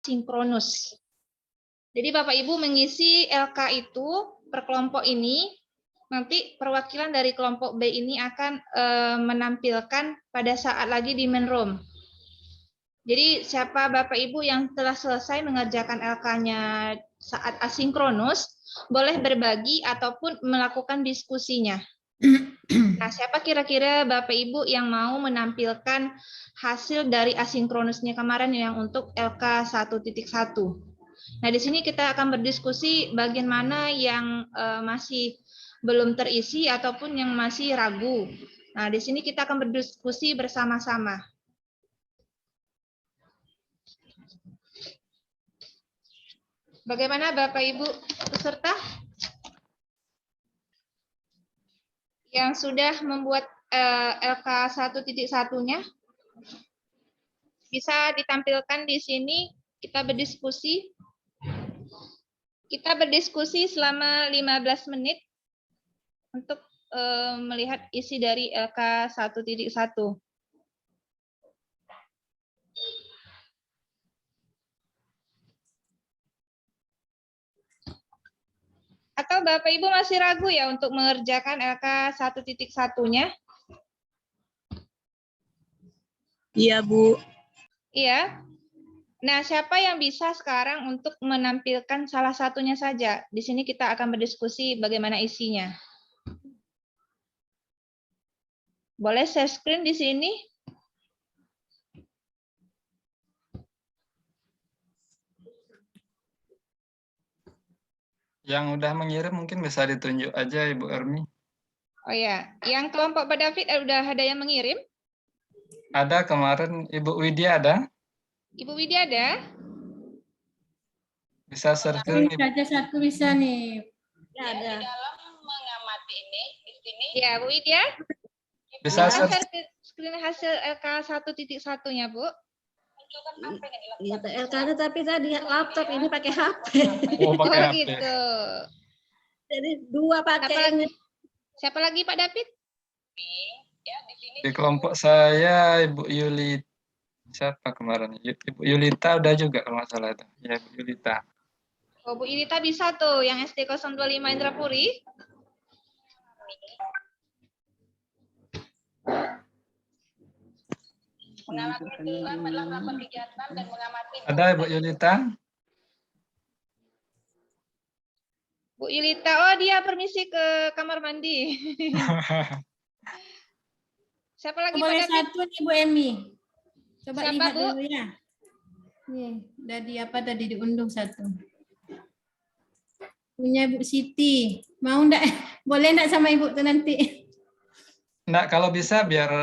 sinkronus. Jadi Bapak Ibu mengisi LK itu per kelompok ini, nanti perwakilan dari kelompok B ini akan menampilkan pada saat lagi di main room. Jadi siapa Bapak Ibu yang telah selesai mengerjakan LK-nya saat asinkronus, boleh berbagi ataupun melakukan diskusinya. Nah, siapa kira-kira Bapak Ibu yang mau menampilkan hasil dari asinkronusnya kemarin yang untuk LK 1.1? Nah, di sini kita akan berdiskusi bagian mana yang masih belum terisi ataupun yang masih ragu. Nah, di sini kita akan berdiskusi bersama-sama. Bagaimana Bapak Ibu peserta yang sudah membuat LK 1.1-nya? Bisa ditampilkan di sini, kita berdiskusi. Kita berdiskusi selama 15 menit untuk melihat isi dari LK 1.1. Atau Bapak Ibu masih ragu ya untuk mengerjakan LK 1.1-nya? Iya, Bu. Iya. Nah, siapa yang bisa sekarang untuk menampilkan salah satunya saja? Di sini kita akan berdiskusi bagaimana isinya. Boleh share screen di sini? Yang udah mengirim mungkin bisa ditunjuk aja Ibu Ermi. Oh ya, yang kelompok Pak David udah ada yang mengirim? Ada kemarin Ibu Widya ada? Ibu Widya ada? Bisa share screen Ibu. Saja satu bisa nih. Ya, ada. Di dalam mengamati ini, di sini. Ya, Bu Widya. Bisa share Screen hasil LK 1.1-nya, Bu. Iya, LK-nya tapi tadi laptop ini pakai HP. Oh, pakai HP. Gitu. Jadi dua pakai ini. Siapa lagi Pak David? Di kelompok saya Ibu Yulita. Siapa kemarin? Ibu Yulita udah juga kalau nggak salah itu. Ya, Ibu Yulita. Oh, Bu Yulita bisa tuh, yang SD 025 Indrapuri. Ada Ibu Yulita? Bu Yulita, oh dia permisi ke kamar mandi. Siapa lagi Boleh Pak David? satu nih Bu Emi. Coba Siapa, lihat Bu? dulu ya. Nih, tadi apa tadi diunduh satu. Punya Ibu Siti. Mau enggak? Boleh enggak sama Ibu tuh nanti? Enggak, kalau bisa biar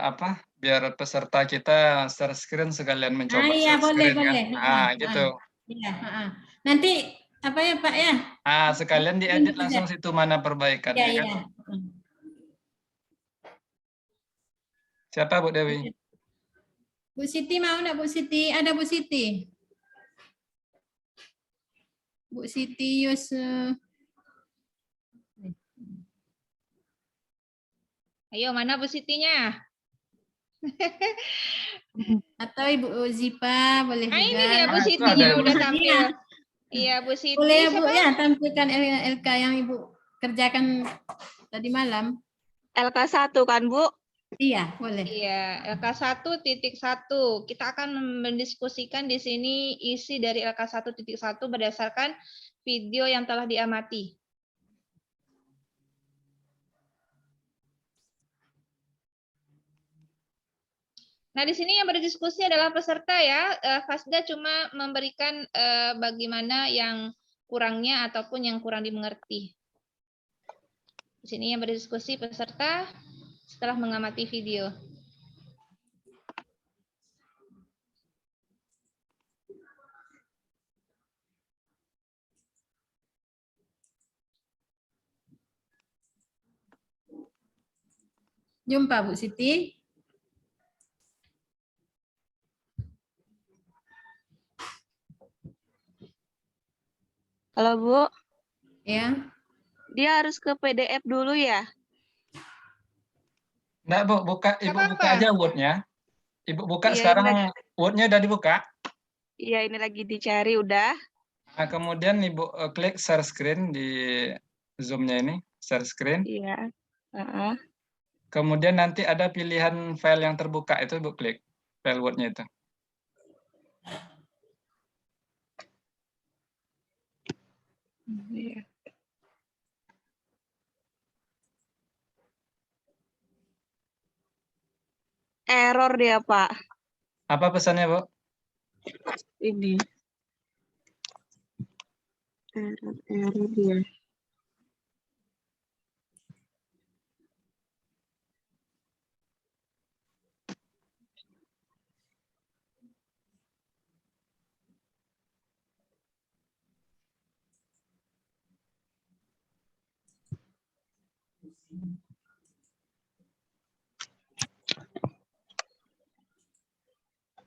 apa? Biar peserta kita share screen sekalian mencoba Iya, share boleh, screen boleh. kan. Gitu. Iya, nanti apa ya, Pak ya? Sekalian diedit langsung situ mana perbaikan. Iya, Ya, iya. kan? Siapa Bu Dewi? Bu Siti mau enggak Bu Siti? Ada Bu Siti. Bu Siti Yus. Ayo, mana Bu Sitinya? Atau Ibu Zipa boleh juga. Ini dia Bu itu Siti ada yang Ibu udah Siti. tampil. Iya, Bu Siti. Boleh ya Bu Siapa? ya tampilkan LK yang Ibu kerjakan tadi malam. LK1 kan, Bu? Iya, boleh. Iya, LK 1.1. Kita akan mendiskusikan di sini isi dari LK 1.1 berdasarkan video yang telah diamati. Nah, di sini yang berdiskusi adalah peserta ya. Fasda cuma memberikan bagaimana yang kurangnya ataupun yang kurang dimengerti. Di sini yang berdiskusi peserta setelah mengamati video. Jumpa Bu Siti. Halo, Bu. Ya. Dia harus ke PDF dulu ya? Enggak, Bu, Ibu buka aja Word-nya. Ibu buka Iya, sekarang Word-nya udah dibuka? Iya, ini lagi dicari udah. Nah, kemudian Ibu klik share screen di Zoom-nya ini, share screen. Iya. Heeh. Kemudian nanti ada pilihan file yang terbuka, itu Ibu klik file Word-nya itu. Iya. Error dia, Pak. Apa pesannya, Bu? Ini. Error dia.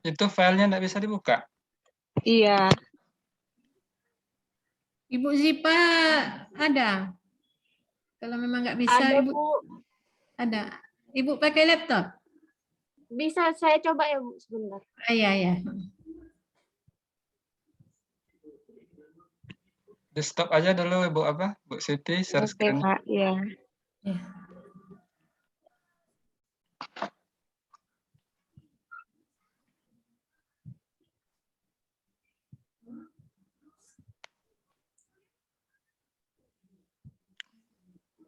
Itu filenya nggak bisa dibuka. Iya. Ibu Zipa ada. Kalau memang nggak bisa, Ada, Ibu Bu. ada. Ibu pakai laptop? Bisa saya coba ya, Bu, sebentar. Iya, iya. Di stop aja dulu Ibu Bu Siti share Oke, screen. Kak. Iya. Ya.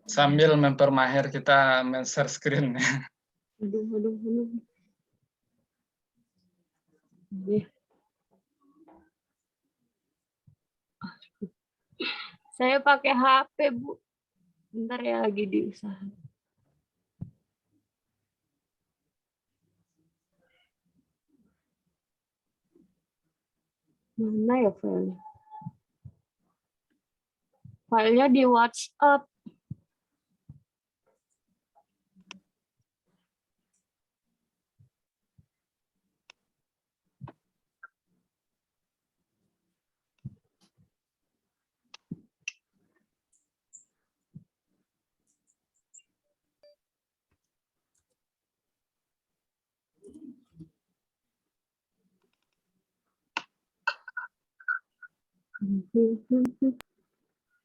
Sambil mempermahir kita men-share screen. Aduh. Iya. Saya pakai HP, Bu. Bentar ya, lagi diusahakan. Mana ya filenya? Filenya di WhatsApp.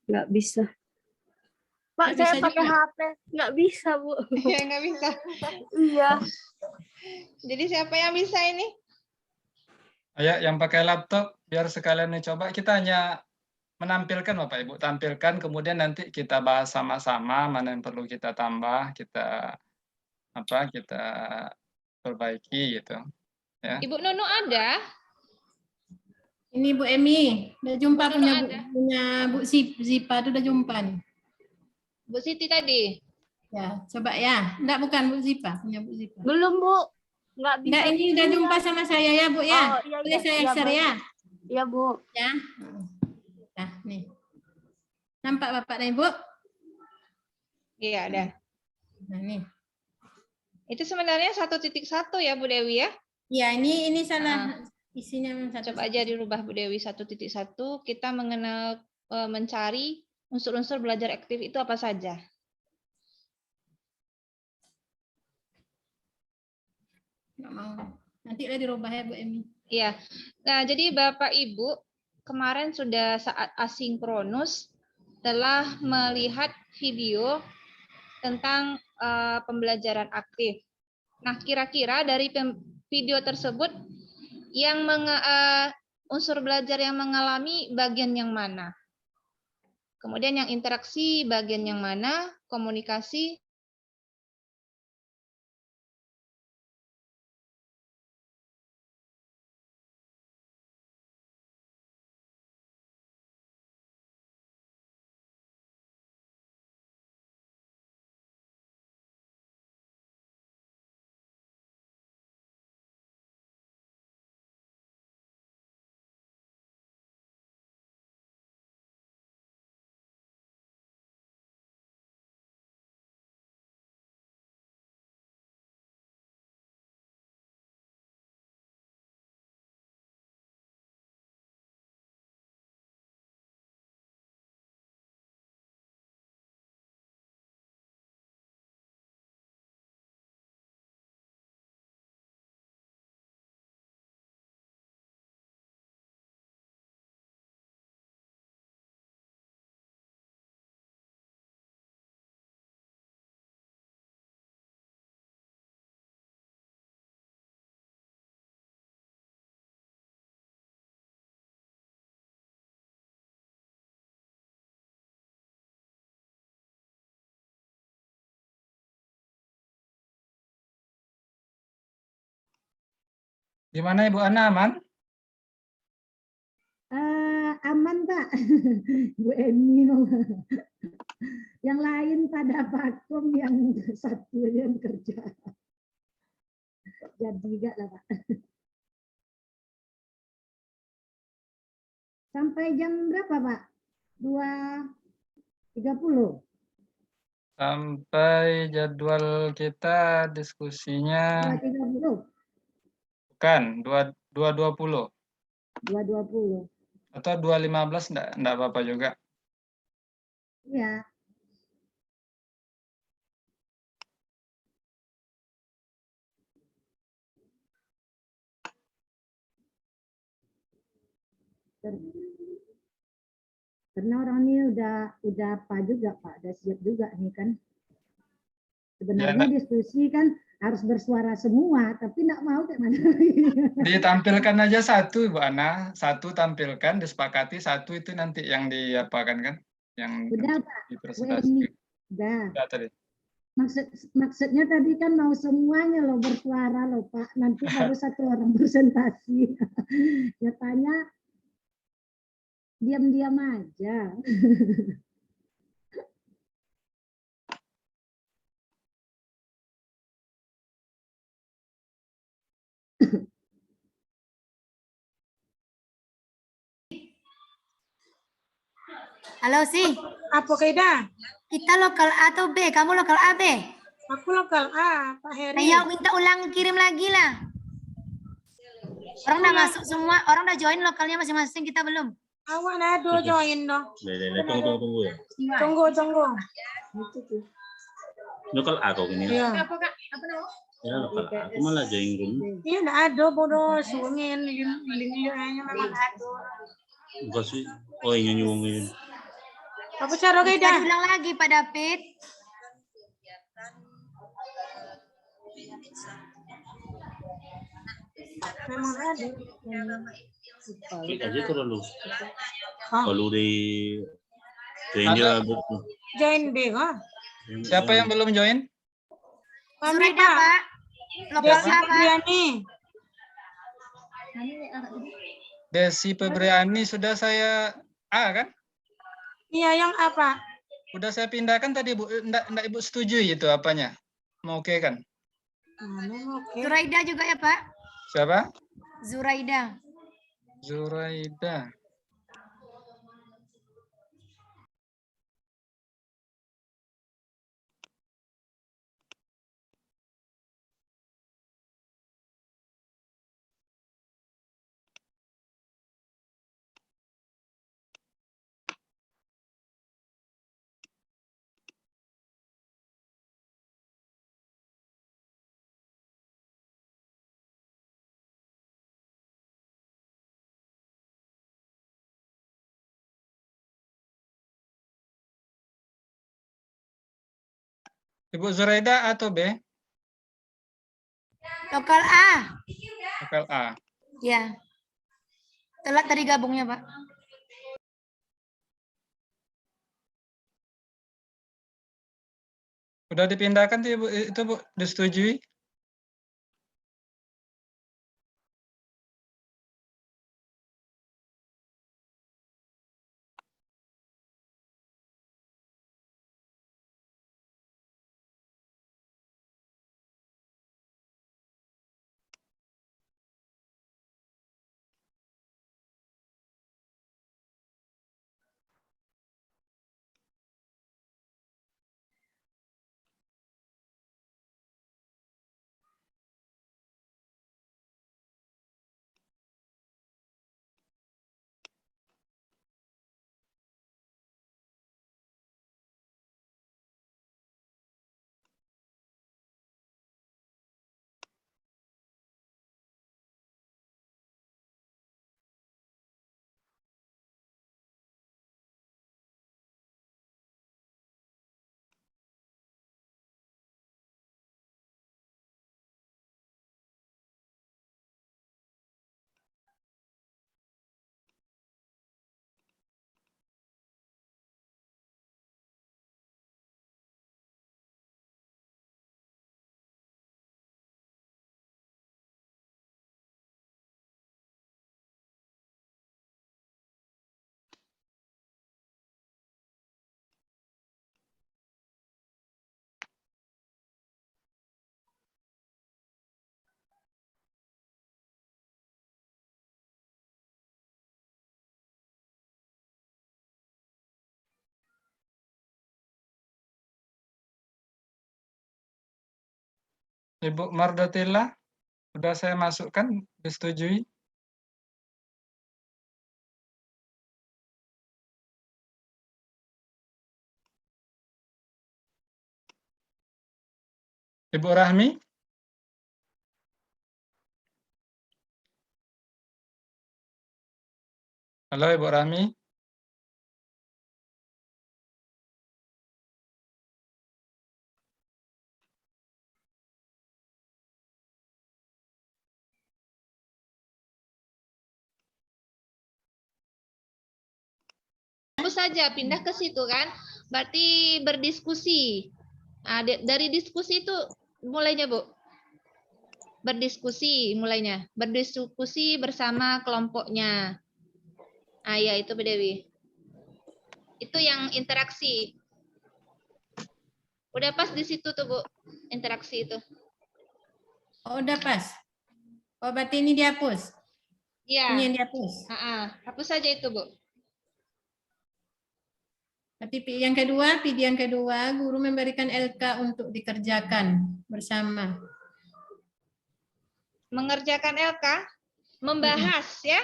Nggak bisa. Pak, Nggak saya bisa pakai juga. HP. Nggak bisa, Bu. Ya, nggak bisa. Iya. Jadi siapa yang bisa ini? Ayo yang pakai laptop biar sekalian dicoba. Kita hanya menampilkan Bapak Ibu, tampilkan kemudian nanti kita bahas sama-sama mana yang perlu kita tambah, kita perbaiki gitu. Ya. Ibu Nunu ada? Ini Bu Emi, udah jumpa Bu punya Nunu Bu, ada? punya Bu Zipa itu udah jumpa nih. Bu Siti tadi? Ya, coba ya. Enggak, bukan Bu Zipa, punya Bu Zipa. Belum, Bu. Nggak bisa. Enggak, ini udah jumpa sama saya ya, Bu ya. Oh, iya, Boleh saya iya, share ya? Iya, Bu. Ya. Nah, nih. Nampak Bapak dan Ibu? Iya, ada. Nah, nih. Itu sebenarnya 1.1 ya, Bu Dewi ya? Ya, ini salah isinya satu. Coba aja dirubah Bu Dewi 1.1. Kita mengenal mencari unsur-unsur belajar aktif itu apa saja. Nggak mau. Nanti udah dirubah ya Bu Emi. Iya. Nah, jadi Bapak Ibu kemarin sudah saat asinkronus telah melihat video tentang pembelajaran aktif. Nah, kira-kira dari video tersebut yang unsur belajar yang mengalami bagian yang mana? Kemudian yang interaksi bagian yang mana? Komunikasi Gimana Ibu Ana, aman? Aman Pak, Bu Eni. Yang lain pada vakum, yang satu yang kerja. Jadi enggak lah Pak. Sampai jam berapa Pak? 2.30. Sampai jadwal kita diskusinya 2.30. bukan 2.20 2.20. atau 2.15 enggak apa-apa juga. Iya. Karena orang ini udah apa juga Pak, udah siap juga nih kan. Sebenarnya diskusi kan harus bersuara semua, tapi enggak mau kayak mana. Ditampilkan aja satu Ibu Ana, satu tampilkan, disepakati, satu itu nanti yang diapakan kan, yang Udah Pak, dipresentasikan. udah. Udah tadi. Maksudnya tadi kan mau semuanya loh bersuara loh Pak, nanti baru satu orang presentasi. Nyatanya diam-diam aja. Halo sih, Apa Keda? kita lokal A atau B? Kamu lokal A, B? Aku lokal A, Pak Heri. Ayo minta ulang, kirim lagi lah. Orang udah masuk semua, orang udah join lokalnya masing-masing, kita belum. Awak nado join no. Tunggu ya. Tunggu. Lokal A kau gini. Iya. Apa Kak? Apa nama? Ya lokal A. Aku malah join room. Iya ndak ada bodoh sungin lingnya memang ada. Bukan sih. Oh ini nyuwung. Apa cara Kita Keda? ulang lagi Pak David. Memang ada. Klik aja terlalu. Hah? Kalau di join dia Join B kah? Siapa yang belum join? Kami Suraida Pak. Lokal Desi A Pak. Febriani. Desi Febriani sudah saya kan? Iya yang apa? Udah saya pindahkan tadi Bu, enggak Ibu setuju itu apanya? Mau oke kan? Oke. Zuraida juga ya Pak. Siapa? Zuraida. Zuraida. Ibu Zuraida atau B? Lokal A. Lokal A. Ya. Telat tadi gabungnya Pak. Udah dipindahkan tuh Ibu, itu Bu, disetujui? Ibu Mardotilla, sudah saya masukkan, disetujui? Ibu Rahmi? Halo Ibu Rahmi? Bagus saja pindah ke situ kan, berarti berdiskusi. Nah, dari diskusi itu mulainya Bu. Berdiskusi mulainya, berdiskusi bersama kelompoknya. Ah ya itu Bu Dewi. Itu yang interaksi. Udah pas di situ tuh Bu, interaksi itu. Oh, udah pas. Oh, berarti ini dihapus. Iya. Ini yang dihapus. Hapus saja itu Bu. Berarti video yang kedua, guru memberikan LK untuk dikerjakan bersama. Mengerjakan LK, membahas ya.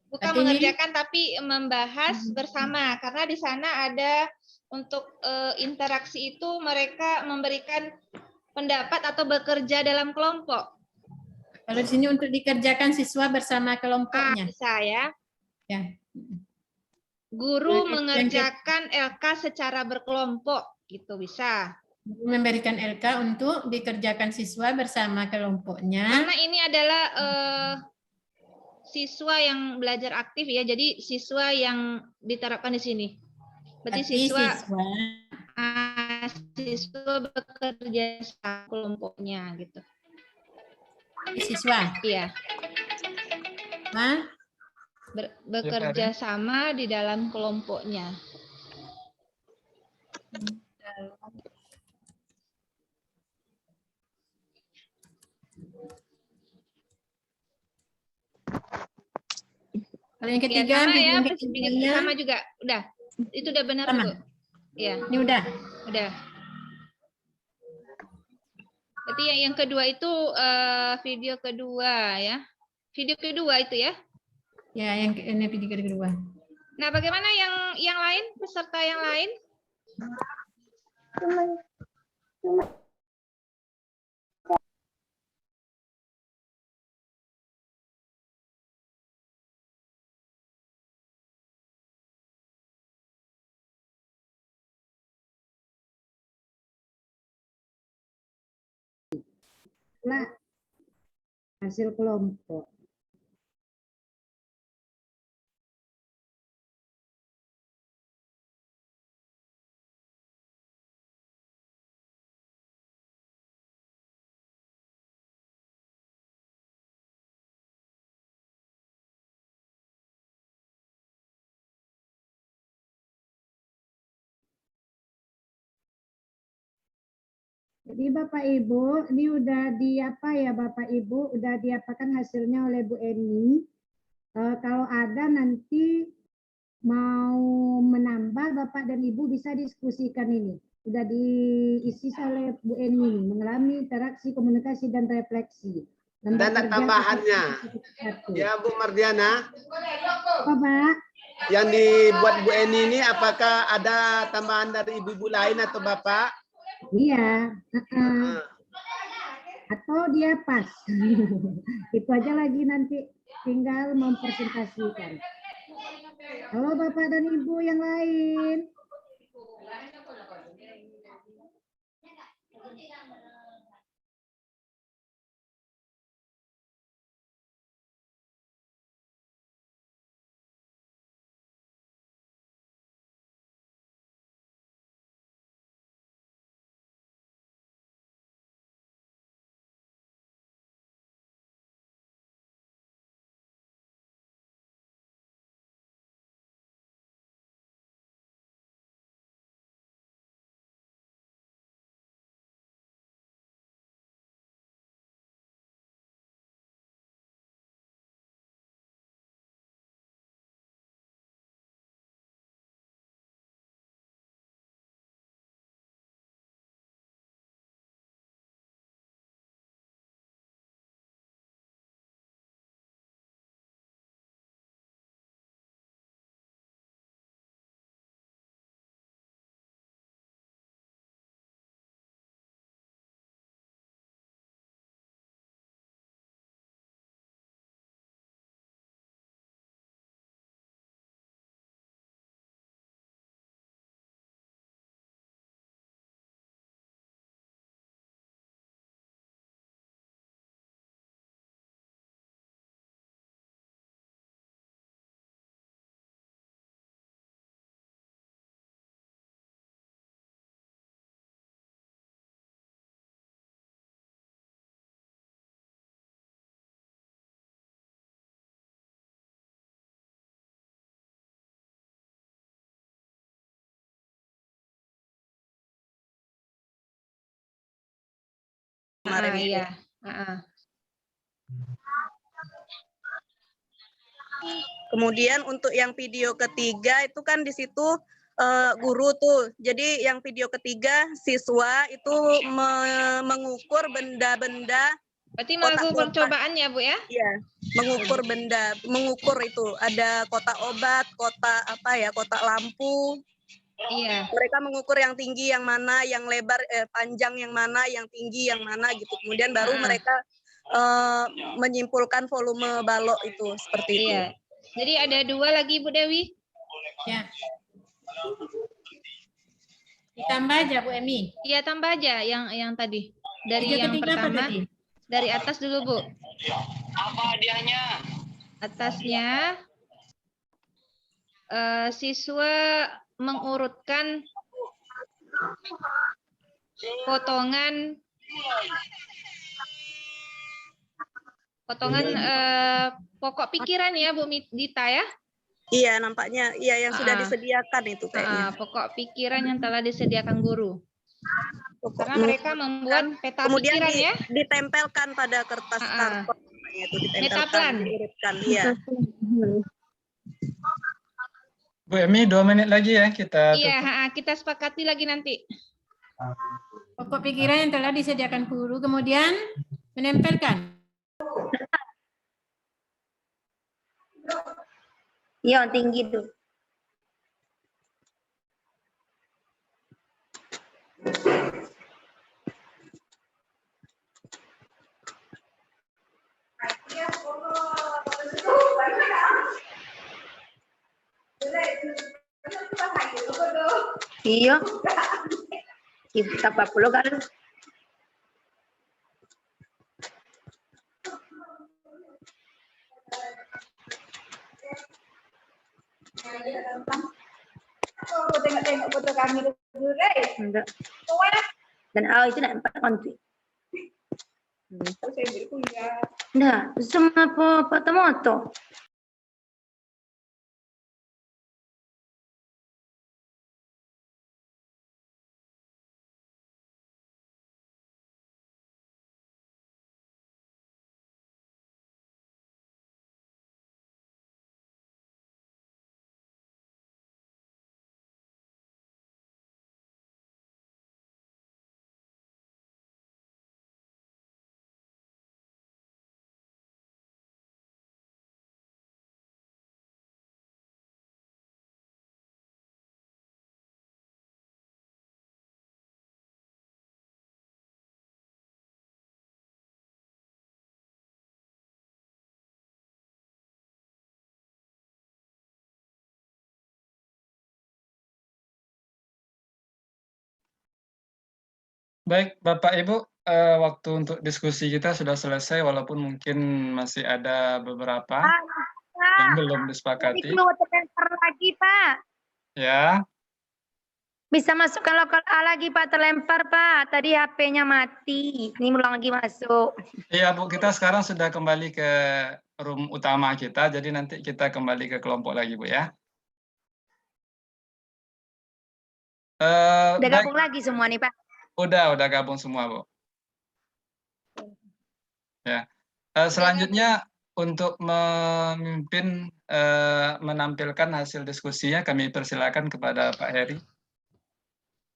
Bukan Berarti mengerjakan tapi membahas bersama karena di sana ada untuk interaksi itu mereka memberikan pendapat atau bekerja dalam kelompok. Kalau di sini untuk dikerjakan siswa bersama kelompoknya. Bisa ya. Ya. Guru mengerjakan LK secara berkelompok, gitu bisa. Guru memberikan LK untuk dikerjakan siswa bersama kelompoknya. Karena ini adalah siswa yang belajar aktif ya, jadi siswa yang diterapkan di sini. Berarti siswa bekerja sama kelompoknya gitu. Siswa. Iya. Bekerja sama di dalam kelompoknya. Kalau yang ketiga, sama video ya, yang ketiganya, sama juga. Udah. Itu udah benar, Bu. Iya. Ini udah. Udah. Berarti yang kedua itu video kedua ya. Video kedua itu ya. Ya, yang ini video kedua. Nah, bagaimana yang lain, peserta yang lain? Lah, hasil kelompok. Jadi Bapak Ibu, ini udah diapa ya Bapak Ibu, udah diapakan hasilnya oleh Bu Eni. Kalau ada nanti mau menambah Bapak dan Ibu bisa diskusikan ini. Sudah diisi oleh Bu Eni ini, mengalami interaksi, komunikasi dan refleksi. Dan tambahannya, ya Bu Mardiana. Apa Pak? Yang dibuat Bu Eni ini apakah ada tambahan dari ibu-ibu lain atau Bapak? Iya. Atau dia pas. Itu aja lagi nanti tinggal mempresentasikan. Halo Bapak dan Ibu yang lain. kemarin itu. Iya. Kemudian untuk yang video ketiga itu kan di situ guru tuh. Jadi yang video ketiga siswa itu mengukur benda-benda. Berarti melakukan percobaan ya, Bu ya? Iya, mengukur benda, mengukur itu ada kotak obat, kotak lampu. Iya. Mereka mengukur yang tinggi yang mana, yang lebar panjang yang mana, yang tinggi yang mana gitu. Kemudian baru mereka menyimpulkan volume balok itu seperti itu. Iya. Jadi ada 2 lagi Bu Dewi. Ya. Ditambah aja Bu Emi. Iya, tambah aja yang tadi. Dari Video yang ketiga apa pertama. tadi? Dari atas dulu, Bu. Apa hadiahnya? Atasnya siswa mengurutkan potongan pokok pikiran ya, Bu Dita ya? Iya, nampaknya iya yang sudah disediakan itu kayaknya. Pokok pikiran yang telah disediakan guru. Karena mereka membuat peta kemudian pikiran ya. ditempelkan pada kertas karton itu, Metaplan. diurutkan. Iya. Bu Emi, 2 menit lagi ya kita tutup. Iya, kita sepakati lagi nanti. Pokok pikiran yang telah disediakan guru, kemudian menempelkan. Iya, tinggi tuh. Iya. Kita 40 kan. Tengok-tengok foto kami dulu, guys. Enggak. Dan itu nak 4 konti. Enggak, semua foto-foto. Baik, Bapak Ibu, waktu untuk diskusi kita sudah selesai walaupun mungkin masih ada beberapa yang belum disepakati. Keluar terlempar lagi, Pak. Ya. Bisa masukkan lokal A lagi, Pak, terlempar, Pak. Tadi HP-nya mati. Ini ulang lagi masuk. Iya, Bu, kita sekarang sudah kembali ke room utama kita, jadi nanti kita kembali ke kelompok lagi, Bu ya. Udah gabung lagi semua nih, Pak. Udah gabung semua, Bu. Ya. Selanjutnya untuk memimpin menampilkan hasil diskusinya kami persilakan kepada Pak Heri.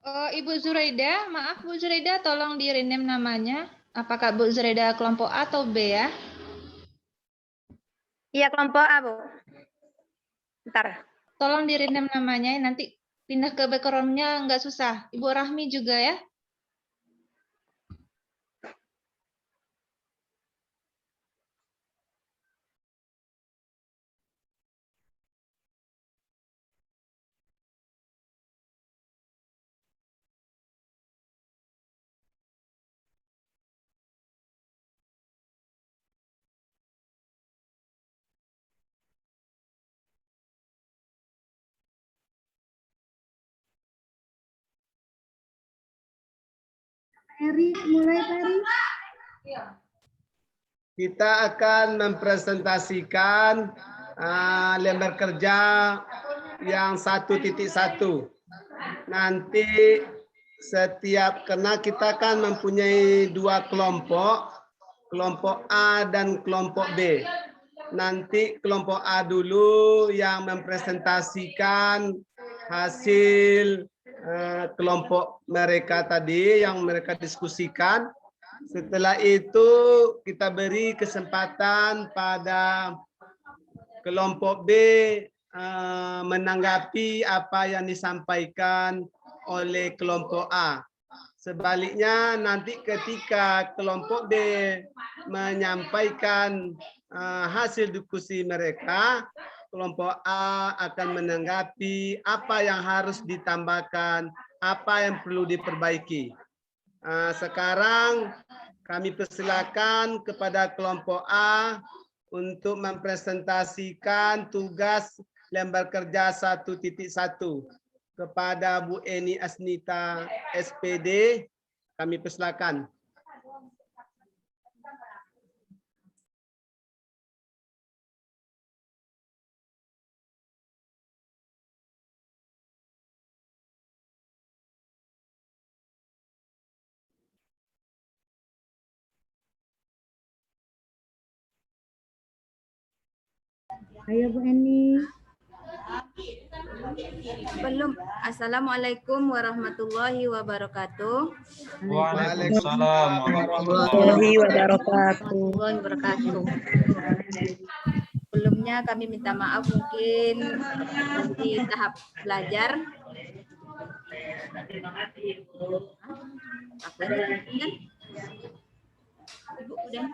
Ibu Zuraida, maaf Bu Zuraida, tolong di-rename namanya. Apakah Bu Zuraida kelompok A atau B ya? Iya, kelompok A, Bu. Bentar. Tolong di-rename namanya, nanti pindah ke background-nya nggak susah. Ibu Rahmi juga ya. Eri, mulai Eri. Kita akan mempresentasikan lembar kerja yang 1.1. Nanti karena kita kan mempunyai dua kelompok, kelompok A dan kelompok B. Nanti kelompok A dulu yang mempresentasikan hasil kelompok mereka tadi yang mereka diskusikan. Setelah itu kita beri kesempatan pada kelompok B menanggapi apa yang disampaikan oleh kelompok A. Sebaliknya nanti ketika kelompok B menyampaikan hasil diskusi mereka, kelompok A akan menanggapi apa yang harus ditambahkan, apa yang perlu diperbaiki. Sekarang kami persilakan kepada kelompok A untuk mempresentasikan tugas lembar kerja 1.1 kepada Bu Eni Asnita SPD. Kami persilakan. Ayo Bu Eni. Belum. Assalamualaikum warahmatullahi wabarakatuh. Waalaikumsalam warahmatullahi wabarakatuh. Sebelumnya kami minta maaf mungkin di tahap belajar. Ibu udah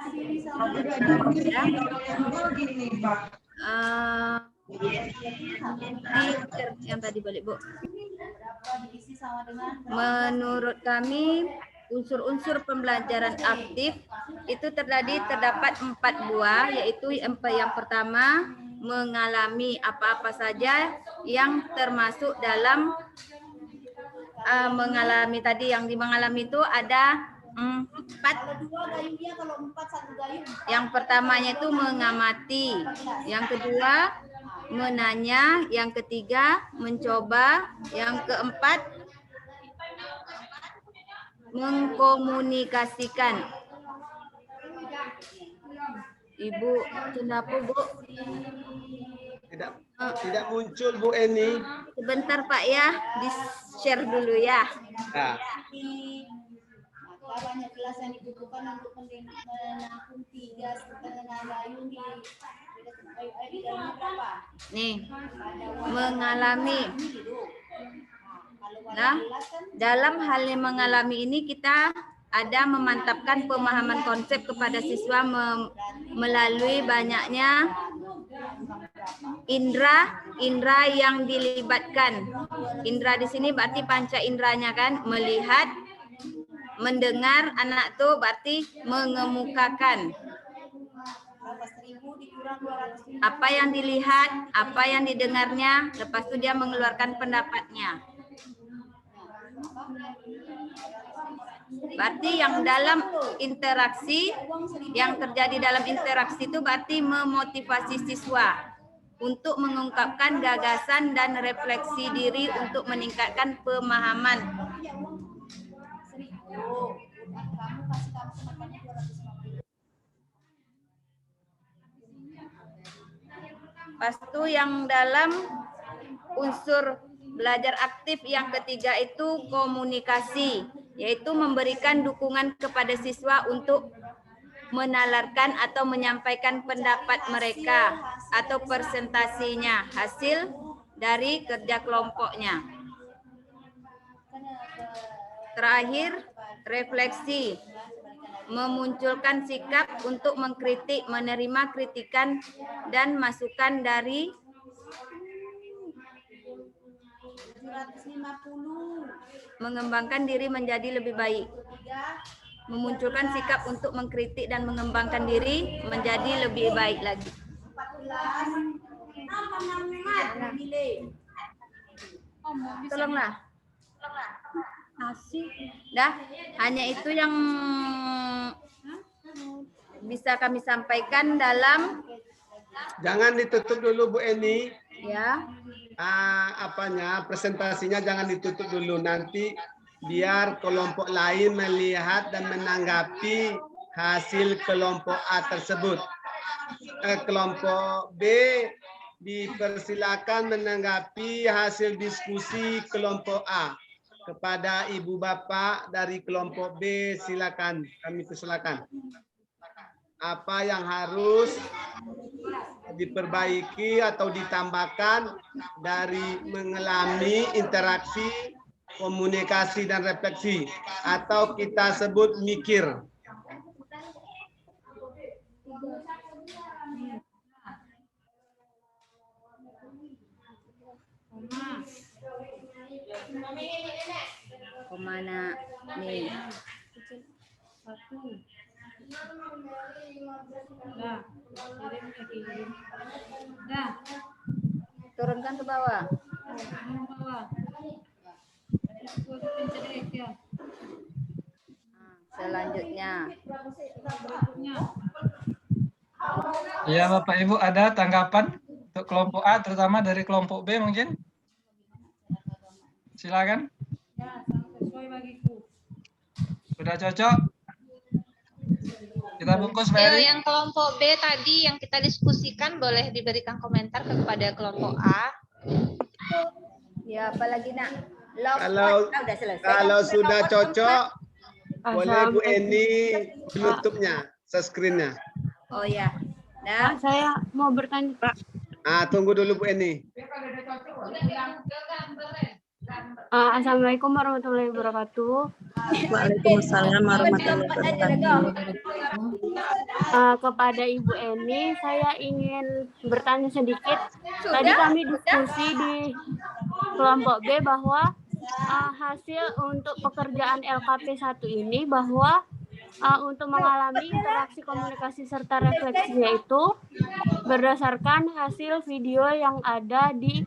yang tadi balik Bu. Menurut kami unsur-unsur pembelajaran aktif itu terdapat 4 buah, yaitu yang pertama mengalami apa-apa saja yang termasuk dalam mengalami tadi. Yang mengalami itu ada 4. Yang pertamanya itu mengamati, yang kedua menanya, yang ketiga mencoba, yang keempat mengkomunikasikan. Ibu, kenapa Bu? Tidak muncul Bu Eni. Sebentar Pak ya, di-share dulu ya. Nah. Banyak kelas yang dibutuhkan untuk menampung 3,5 gayung di berapa? Nih, mengalami. Nah, dalam hal yang mengalami ini kita ada memantapkan pemahaman konsep kepada siswa melalui banyaknya indera yang dilibatkan. Indera di sini berarti panca inderanya kan, melihat, mendengar, anak tuh berarti mengemukakan apa yang dilihat, apa yang didengarnya, lepas itu dia mengeluarkan pendapatnya. Berarti yang dalam interaksi, yang terjadi dalam interaksi itu berarti memotivasi siswa untuk mengungkapkan gagasan dan refleksi diri untuk meningkatkan pemahaman. Pas itu yang dalam unsur belajar aktif yang ketiga itu komunikasi, yaitu memberikan dukungan kepada siswa untuk menalarkan atau menyampaikan pendapat mereka atau presentasinya, hasil dari kerja kelompoknya. Terakhir, refleksi, memunculkan sikap untuk mengkritik, menerima kritikan dan masukan dari mengembangkan diri menjadi lebih baik. Memunculkan sikap untuk mengkritik dan mengembangkan diri menjadi lebih baik lagi. Tolonglah. Asik. Dah, hanya itu yang bisa kami sampaikan dalam. Jangan ditutup dulu Bu Eni. Ya. Presentasinya jangan ditutup dulu, nanti biar kelompok lain melihat dan menanggapi hasil kelompok A tersebut. Kelompok B dipersilakan menanggapi hasil diskusi kelompok A. Kepada ibu bapak dari kelompok B, silakan, kami persilakan. Apa yang harus diperbaiki atau ditambahkan dari mengalami interaksi, komunikasi dan refleksi, atau kita sebut mikir. Kemana nih? Turunkan ke bawah. Selanjutnya. Ya Bapak Ibu, ada tanggapan untuk kelompok A terutama dari kelompok B mungkin? Silakan. Sudah cocok? Kita bungkus Pak Eri. Yang kelompok B tadi yang kita diskusikan boleh diberikan komentar kepada kelompok A. Ya, apalagi nak? Kalau sudah cocok, boleh Bu Eni tutupnya, screen-nya. Oh ya. Nah, saya mau bertanya, Pak. Tunggu dulu Bu Eni. Assalamualaikum warahmatullahi wabarakatuh. Waalaikumsalam warahmatullahi wabarakatuh. Kepada Ibu Eni, saya ingin bertanya sedikit. Tadi kami diskusi di kelompok B bahwa hasil untuk pekerjaan LKP 1 ini bahwa untuk mengalami interaksi komunikasi serta refleksinya itu berdasarkan hasil video yang ada di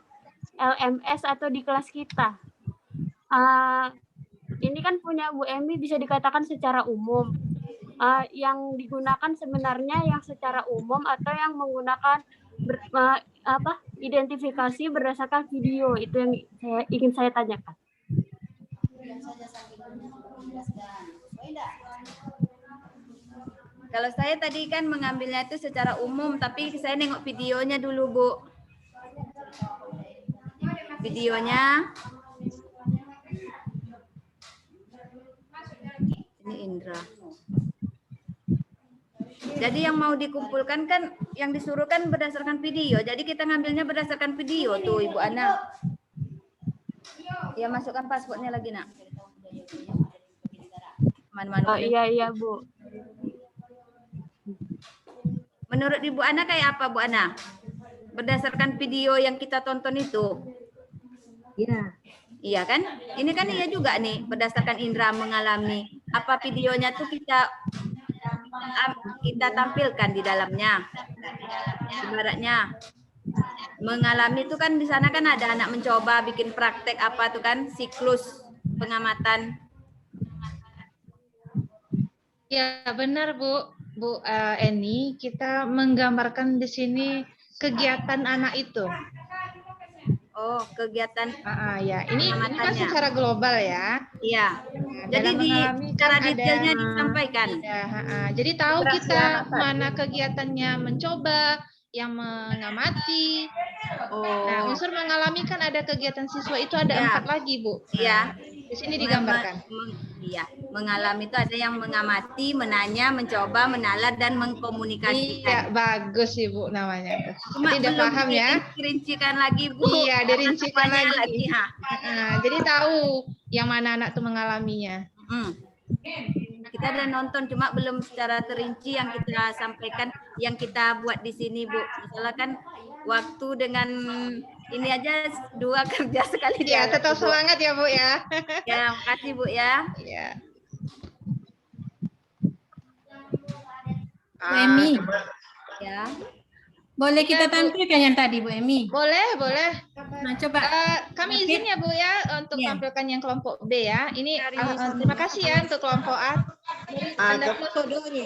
LMS atau di kelas kita. Ini kan punya Bu Emi bisa dikatakan secara umum. Yang digunakan sebenarnya yang secara umum atau yang menggunakan identifikasi berdasarkan video, itu yang ingin saya tanyakan. Kalau saya tadi kan mengambilnya itu secara umum, tapi saya nengok videonya dulu, Bu. Videonya. Ini Indra. Jadi yang mau dikumpulkan kan, yang disuruh kan berdasarkan video. Jadi kita ngambilnya berdasarkan video tuh, Ibu Ana. Ya, masukkan passwordnya lagi, Nak. Oh iya, Bu. Menurut Ibu Ana kayak apa, Bu Ana? Berdasarkan video yang kita tonton itu. Iya. Iya kan? Ini kan iya juga nih, berdasarkan Indra mengalami. Apa videonya tuh kita tampilkan di dalamnya. Ibaratnya mengalami itu kan di sana kan ada anak mencoba bikin praktek apa tuh kan, siklus pengamatan. Ya, benar Bu Eni, kita menggambarkan di sini kegiatan anak itu. Oh, kegiatan. Ya, ini kan secara global ya. Iya. Jadi di cara detailnya disampaikan. Jadi tahu kita mana kegiatannya mencoba, yang mengamati. Nah, unsur mengalami kan ada kegiatan siswa itu ada 4 lagi, Bu. Iya. Di sini digambarkan. Iya, mengalami itu ada yang mengamati, menanya, mencoba, menalar, dan mengkomunikasikan. Iya, bagus Ibu namanya. Cuma Jadi udah paham ya? Dirincikan lagi, Bu. Iya, dirincikan lagi. Ha. Jadi tahu yang mana anak tuh mengalaminya. Kita udah nonton, cuma belum secara terinci yang kita sampaikan, yang kita buat di sini, Bu. Masalah kan waktu dengan ini aja 2 kerja sekali. Ya, tetap semangat ya, Bu ya. Ya, makasih Bu ya. Iya. Bu Emi. Ya. Boleh kita tampilkan yang tadi, Bu Emi? Boleh. Nah, coba. Kami izin ya, Bu ya, untuk tampilkan yang kelompok B ya. Ini terima kasih ya untuk kelompok A.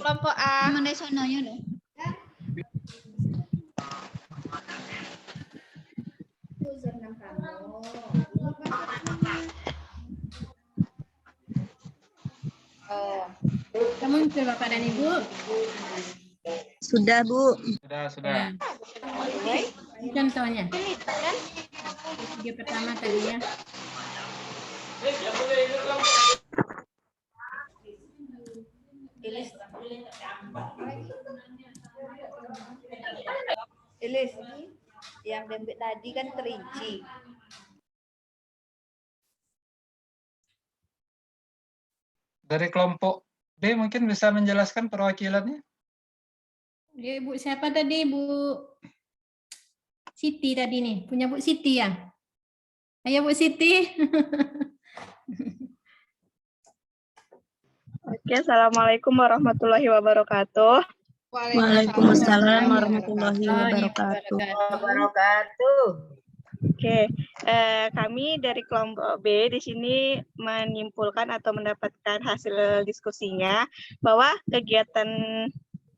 Kelompok A. Mana sononya dong? Sudah muncul Bapak dan Ibu? Sudah, Bu. Sudah. Ini contohnya. Video pertama tadi ya. Ilis, yang dembek tadi kan terinci. Dari kelompok B mungkin bisa menjelaskan perwakilannya? Ya, Bu siapa tadi? Bu Siti tadi nih. Punya Bu Siti ya? Ayo Bu Siti. Oke, Assalamualaikum warahmatullahi wabarakatuh. Waalaikumsalam warahmatullahi wabarakatuh. Oke, kami dari kelompok B di sini menyimpulkan atau mendapatkan hasil diskusinya bahwa kegiatan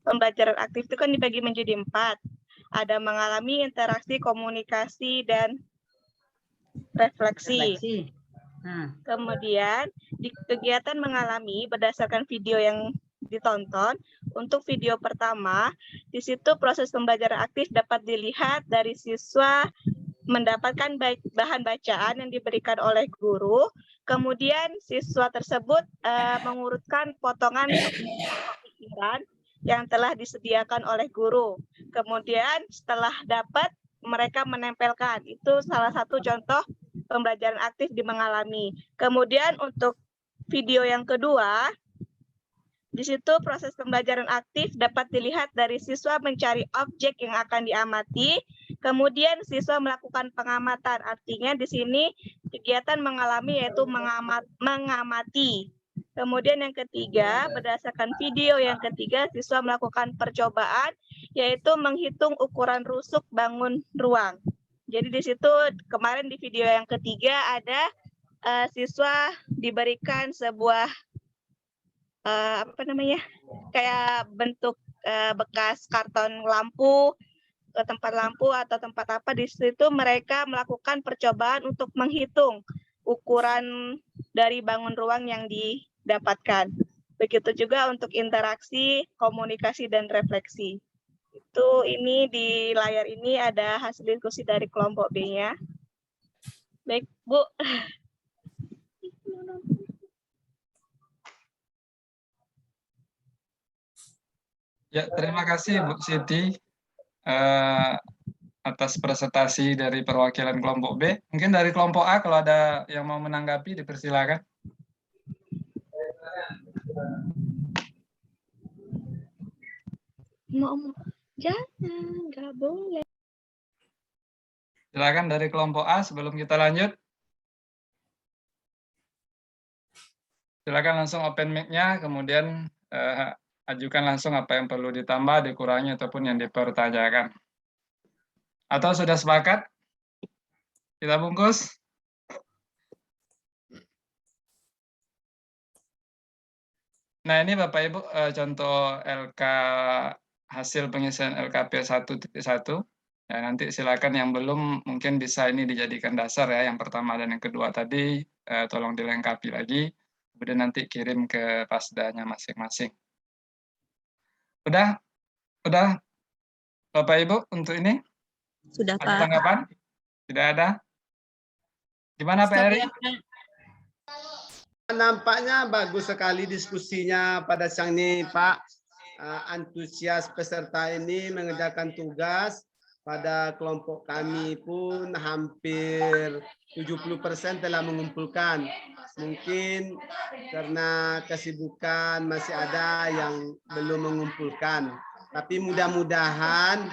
pembelajaran aktif itu kan dibagi menjadi 4. Ada mengalami, interaksi, komunikasi, dan refleksi. Kemudian di kegiatan mengalami berdasarkan video yang ditonton, untuk video pertama, di situ proses pembelajaran aktif dapat dilihat dari siswa mendapatkan bahan bacaan yang diberikan oleh guru, kemudian siswa tersebut mengurutkan potongan pikiran yang telah disediakan oleh guru. Kemudian setelah dapat, mereka menempelkan. Itu salah satu contoh pembelajaran aktif di mengalami. Kemudian untuk video yang kedua, di situ proses pembelajaran aktif dapat dilihat dari siswa mencari objek yang akan diamati, kemudian siswa melakukan pengamatan. Artinya di sini kegiatan mengalami yaitu mengamati. Kemudian yang ketiga, berdasarkan video yang ketiga, siswa melakukan percobaan yaitu menghitung ukuran rusuk bangun ruang. Jadi di situ kemarin di video yang ketiga ada siswa diberikan sebuah kayak bentuk bekas karton lampu, tempat lampu atau tempat apa. Di situ mereka melakukan percobaan untuk menghitung ukuran dari bangun ruang yang didapatkan. Begitu juga untuk interaksi, komunikasi, dan refleksi. Itu ini di layar ini ada hasil diskusi dari kelompok B-nya. Baik, Bu. Ya, terima kasih Bu Siti atas presentasi dari perwakilan kelompok B. Mungkin dari kelompok A kalau ada yang mau menanggapi dipersilakan. Jangan, nggak boleh. Silakan dari kelompok A sebelum kita lanjut. Silakan langsung open mic-nya, kemudian ajukan langsung apa yang perlu ditambah, dikurangi, ataupun yang dipertanyakan. Atau sudah sepakat? Kita bungkus. Nah, ini Bapak Ibu contoh LK hasil pengisian LKP 1.1. Ya, nanti silakan yang belum mungkin bisa ini dijadikan dasar ya. Yang pertama dan yang kedua tadi tolong dilengkapi lagi. Kemudian nanti kirim ke pasdanya masing-masing. Udah Bapak Ibu untuk ini? Sudah, Ada Pak. tanggapan? Tidak ada? Gimana Pak Eri? Nampaknya bagus sekali diskusinya pada siang ini, Pak. Antusias peserta ini mengerjakan tugas. Pada kelompok kami pun hampir 70% telah mengumpulkan. Mungkin karena kesibukan masih ada yang belum mengumpulkan. Tapi mudah-mudahan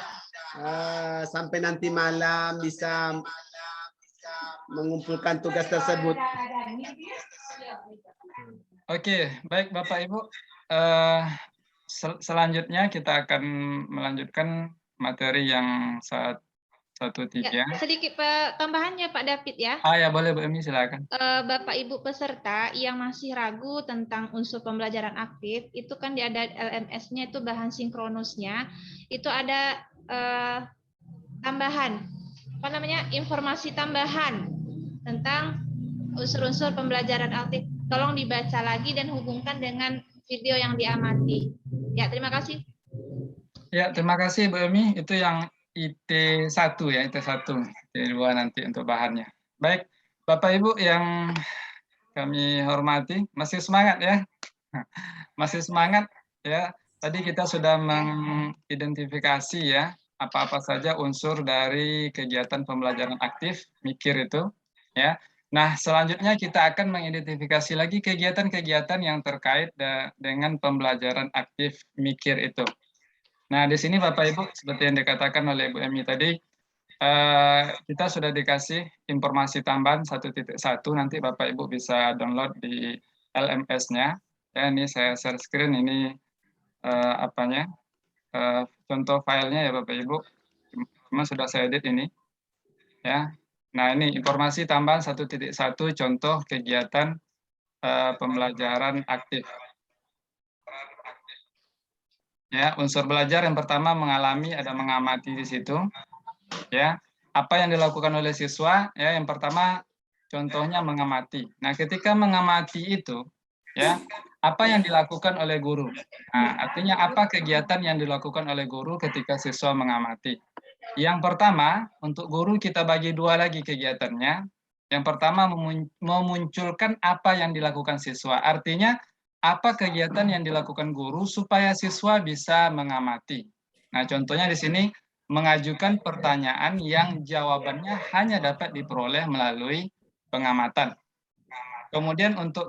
sampai nanti malam bisa mengumpulkan tugas tersebut. Oke, baik Bapak Ibu. Selanjutnya kita akan melanjutkan materi yang 1.3. Ya, sedikit tambahannya Pak David ya. Ya boleh Bu Emi, silakan. Bapak Ibu peserta yang masih ragu tentang unsur pembelajaran aktif, itu kan ada LMS-nya itu bahan sinkronusnya, itu ada tambahan, informasi tambahan tentang unsur-unsur pembelajaran aktif tolong dibaca lagi dan hubungkan dengan video yang diamati. Ya, terima kasih. Ya, terima kasih Bu Emi. Itu yang IT1 ya, IT1. IT2 nanti untuk bahannya. Baik, Bapak Ibu yang kami hormati, masih semangat ya? Masih semangat ya? Tadi kita sudah mengidentifikasi ya, apa-apa saja unsur dari kegiatan pembelajaran aktif, mikir itu. Ya. Nah, selanjutnya kita akan mengidentifikasi lagi kegiatan-kegiatan yang terkait dengan pembelajaran aktif mikir itu. Nah, di sini Bapak Ibu, seperti yang dikatakan oleh Bu Emi tadi, kita sudah dikasih informasi tambahan 1.1, nanti Bapak Ibu bisa download di LMS-nya. Ya, ini saya share screen, ini contoh filenya ya Bapak Ibu, memang sudah saya edit ini. Ya, nah ini informasi tambahan 1.1 contoh kegiatan pembelajaran aktif. Ya, unsur belajar yang pertama mengalami, ada mengamati di situ. Ya, apa yang dilakukan oleh siswa? Ya, yang pertama contohnya mengamati. Nah, ketika mengamati itu, ya, apa yang dilakukan oleh guru? Nah, artinya apa kegiatan yang dilakukan oleh guru ketika siswa mengamati? Yang pertama, untuk guru kita bagi dua lagi kegiatannya. Yang pertama memunculkan apa yang dilakukan siswa. Artinya apa kegiatan yang dilakukan guru supaya siswa bisa mengamati. Nah, contohnya di sini mengajukan pertanyaan yang jawabannya hanya dapat diperoleh melalui pengamatan. Kemudian untuk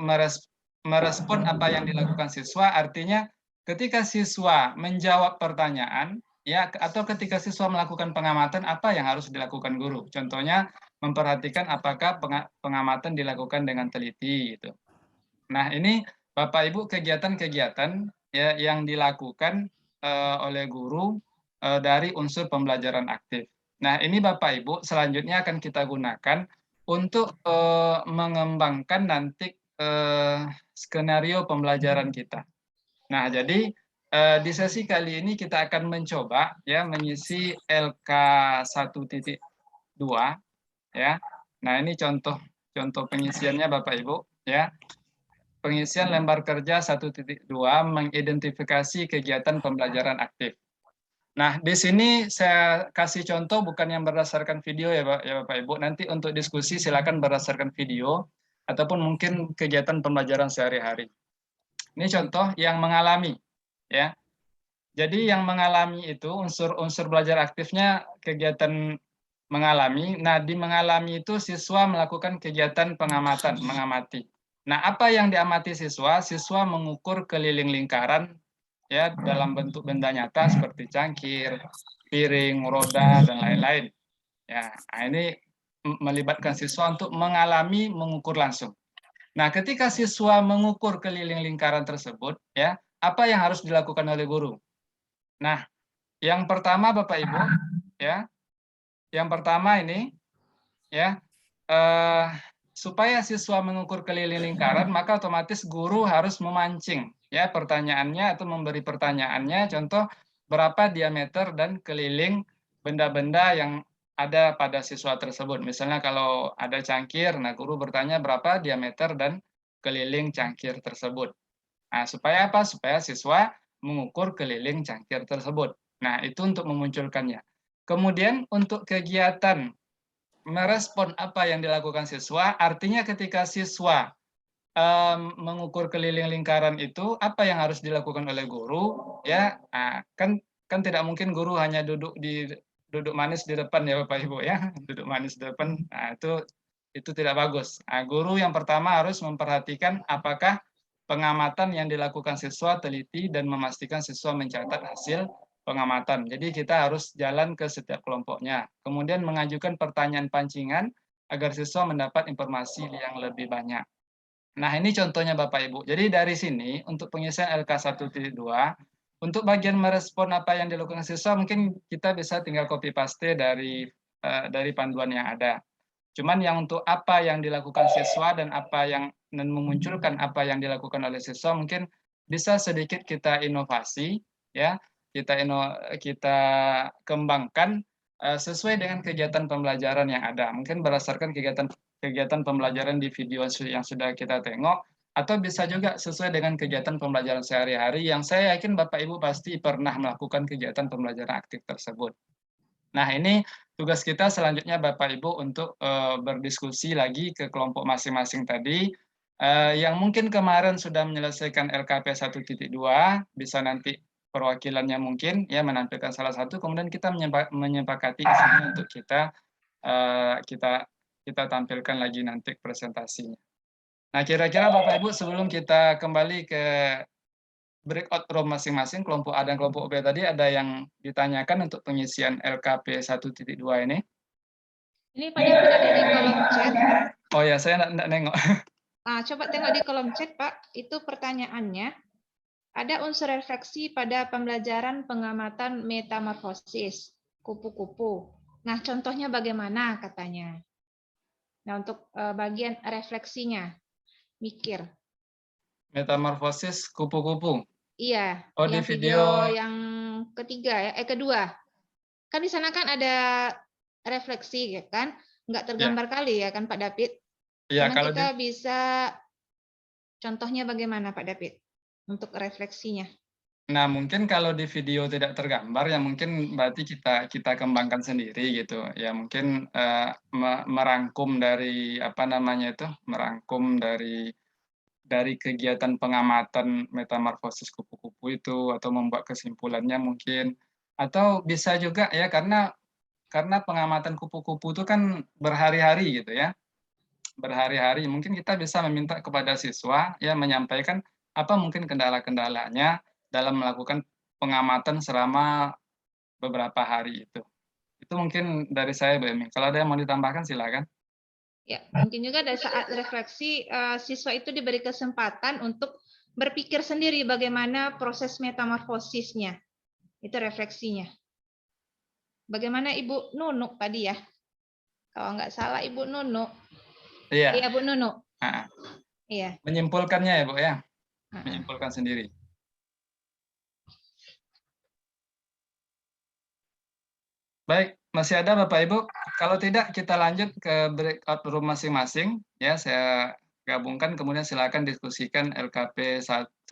merespon apa yang dilakukan siswa, artinya ketika siswa menjawab pertanyaan, ya, atau ketika siswa melakukan pengamatan, apa yang harus dilakukan guru? Contohnya memperhatikan apakah pengamatan dilakukan dengan teliti. Gitu. Nah, ini Bapak Ibu kegiatan-kegiatan ya yang dilakukan oleh guru dari unsur pembelajaran aktif. Nah, ini Bapak Ibu selanjutnya akan kita gunakan untuk mengembangkan nanti skenario pembelajaran kita. Nah, jadi di sesi kali ini kita akan mencoba ya mengisi LK 1.2 ya. Nah, ini contoh pengisiannya Bapak Ibu ya. Pengisian lembar kerja 1.2 mengidentifikasi kegiatan pembelajaran aktif. Nah, di sini saya kasih contoh bukan yang berdasarkan video ya Bapak Ibu. Nanti untuk diskusi silakan berdasarkan video ataupun mungkin kegiatan pembelajaran sehari-hari. Ini contoh yang mengalami ya. Jadi yang mengalami itu unsur belajar aktifnya kegiatan mengalami. Nah, di mengalami itu siswa melakukan kegiatan pengamatan, mengamati. Nah, apa yang diamati siswa? Siswa mengukur keliling lingkaran ya dalam bentuk benda nyata seperti cangkir, piring, roda dan lain-lain. Ya, nah ini melibatkan siswa untuk mengalami mengukur langsung. Nah, ketika siswa mengukur keliling lingkaran tersebut, ya, apa yang harus dilakukan oleh guru? Nah, yang pertama Bapak Ibu, ya, yang pertama ini, ya, supaya siswa mengukur keliling lingkaran, maka otomatis guru harus memancing ya pertanyaannya atau memberi pertanyaannya, contoh berapa diameter dan keliling benda-benda yang ada pada siswa tersebut. Misalnya kalau ada cangkir, nah guru bertanya berapa diameter dan keliling cangkir tersebut. Nah, supaya apa? Supaya siswa mengukur keliling cangkir tersebut. Nah, itu untuk memunculkannya. Kemudian untuk kegiatan merespon apa yang dilakukan siswa, artinya ketika siswa mengukur keliling lingkaran itu, apa yang harus dilakukan oleh guru? Ya, kan tidak mungkin guru hanya duduk manis di depan ya Bapak Ibu ya, duduk manis di depan. Nah, itu tidak bagus. Nah, guru yang pertama harus memperhatikan apakah pengamatan yang dilakukan siswa teliti dan memastikan siswa mencatat hasil pengamatan. Jadi kita harus jalan ke setiap kelompoknya. Kemudian mengajukan pertanyaan pancingan agar siswa mendapat informasi yang lebih banyak. Nah, ini contohnya Bapak Ibu. Jadi dari sini untuk pengisian LK 1.2, untuk bagian merespon apa yang dilakukan siswa mungkin kita bisa tinggal copy paste dari panduan yang ada. Cuman yang untuk apa yang dilakukan siswa dan memunculkan apa yang dilakukan oleh siswa mungkin bisa sedikit kita inovasi ya. Kita kembangkan sesuai dengan kegiatan pembelajaran yang ada. Mungkin berdasarkan kegiatan pembelajaran di video yang sudah kita tengok, atau bisa juga sesuai dengan kegiatan pembelajaran sehari-hari yang saya yakin Bapak Ibu pasti pernah melakukan kegiatan pembelajaran aktif tersebut. Nah, ini tugas kita selanjutnya Bapak Ibu untuk berdiskusi lagi ke kelompok masing-masing tadi, yang mungkin kemarin sudah menyelesaikan LKP 1.2, bisa nanti perwakilannya mungkin ya menampilkan salah satu, kemudian kita menyepakati isinya untuk kita tampilkan lagi nanti presentasinya. Nah, kira-kira Bapak Ibu sebelum kita kembali ke breakout room masing-masing, kelompok A dan kelompok B tadi ada yang ditanyakan untuk pengisian LKP 1.2 ini? Ini Pak David ada di kolom chat. Oh ya, saya enggak nengok. Nah, coba tengok di kolom chat, Pak. Itu pertanyaannya. Ada unsur refleksi pada pembelajaran pengamatan metamorfosis, kupu-kupu. Nah, contohnya bagaimana katanya? Nah, untuk bagian refleksinya, mikir. Metamorfosis kupu-kupu. Iya, Oh, yang di video yang ketiga ya, kedua. Kan di sana kan ada refleksi ya kan? Nggak tergambar kali ya kan Pak David? Iya, Memang kalau kita bisa contohnya bagaimana Pak David untuk refleksinya? Nah, mungkin kalau di video tidak tergambar ya mungkin berarti kita kembangkan sendiri gitu. Ya mungkin merangkum dari apa namanya itu? Merangkum dari kegiatan pengamatan metamorfosis kupu-kupu itu atau membuat kesimpulannya mungkin, atau bisa juga ya karena pengamatan kupu-kupu itu kan berhari-hari gitu ya, berhari-hari mungkin kita bisa meminta kepada siswa ya menyampaikan apa mungkin kendala-kendalanya dalam melakukan pengamatan selama beberapa hari itu. Itu mungkin dari saya Bu Emi. Kalau ada yang mau ditambahkan silakan. Ya, mungkin juga dari saat refleksi siswa itu diberi kesempatan untuk berpikir sendiri bagaimana proses metamorfosisnya. Itu refleksinya. Bagaimana Ibu Nunuk tadi ya? Kalau nggak salah Ibu Nunuk. Iya. Iya, Bu Nunuk. Iya. Menyimpulkannya ya, Bu ya. Menyimpulkan sendiri. Baik, masih ada Bapak Ibu? Kalau tidak kita lanjut ke breakout room masing-masing ya, saya gabungkan kemudian silakan diskusikan LKP 1.2.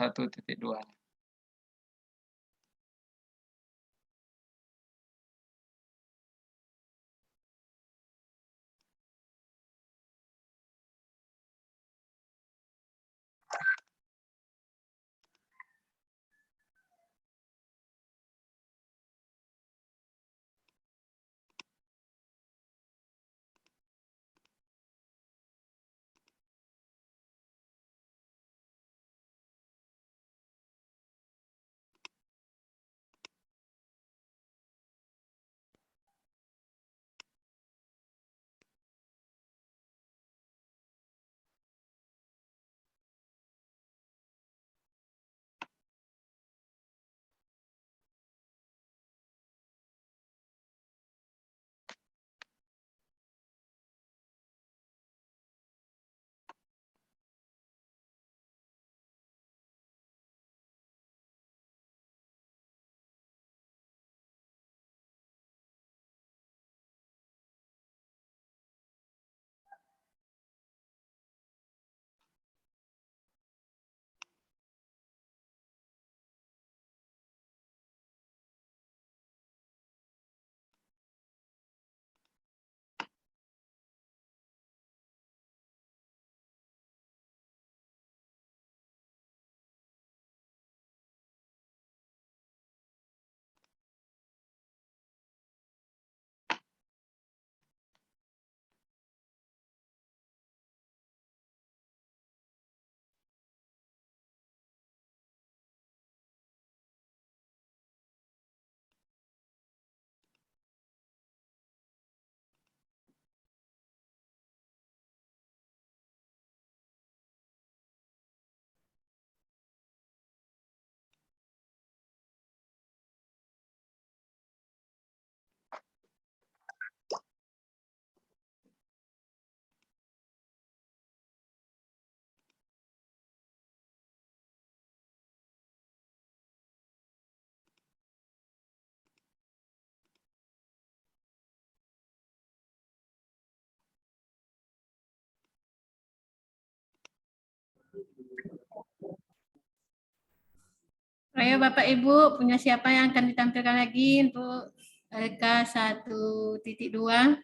Ayo Bapak Ibu, punya siapa yang akan ditampilkan lagi untuk LK 1.2?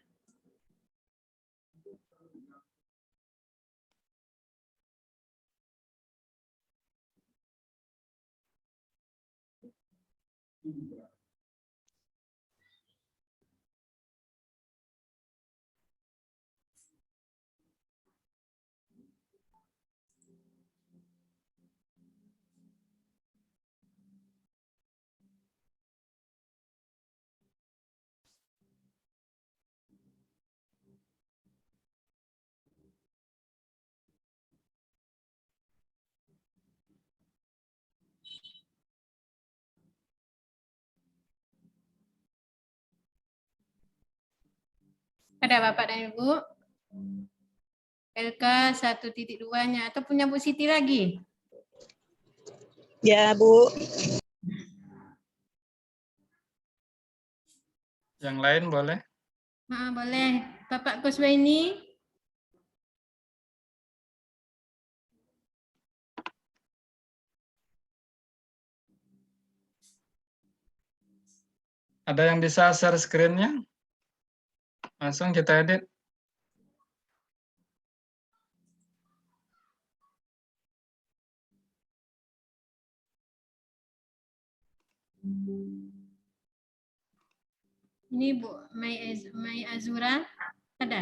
Ada Bapak dan Ibu? LK 1.2-nya atau punya Bu Siti lagi? Ya, Bu. Yang lain boleh? Boleh. Bapak Kuswaini? Ada yang bisa share screen-nya? Langsung kita edit. Ini Bu Mai Azura ada?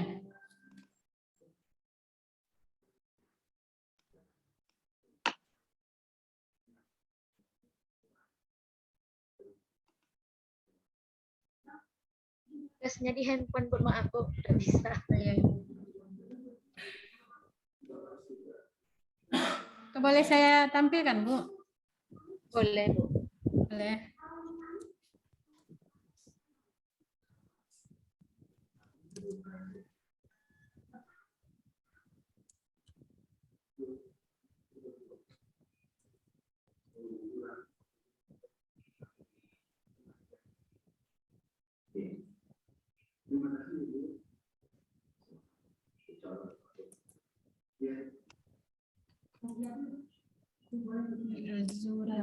Tugasnya di handphone, Bu, maaf Bu, nggak bisa. Boleh saya tampilkan Bu? Boleh Bu. Boleh. Azura.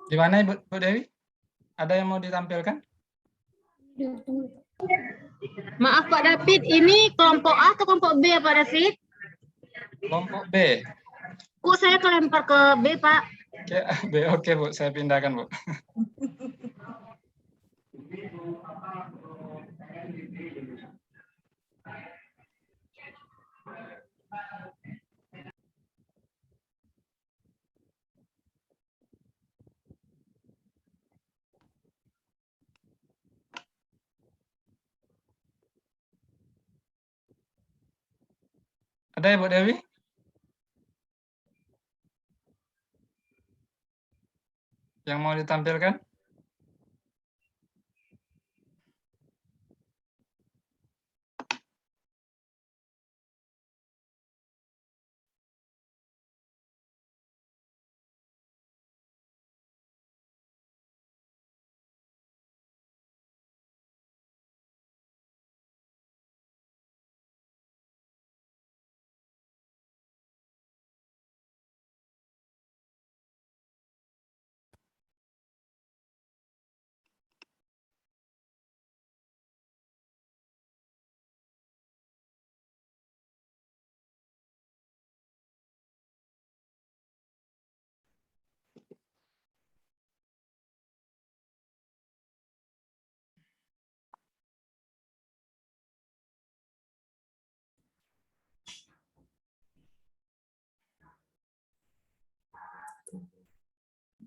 Di mana Ibu Dewi? Ada yang mau ditampilkan? Maaf Pak David, ini kelompok A atau kelompok B ya Pak David? Kelompok B. Kok saya kelempar ke B Pak? Oke Bu, saya pindahkan Bu. Ada Ibu Dewi? Yang mau ditampilkan?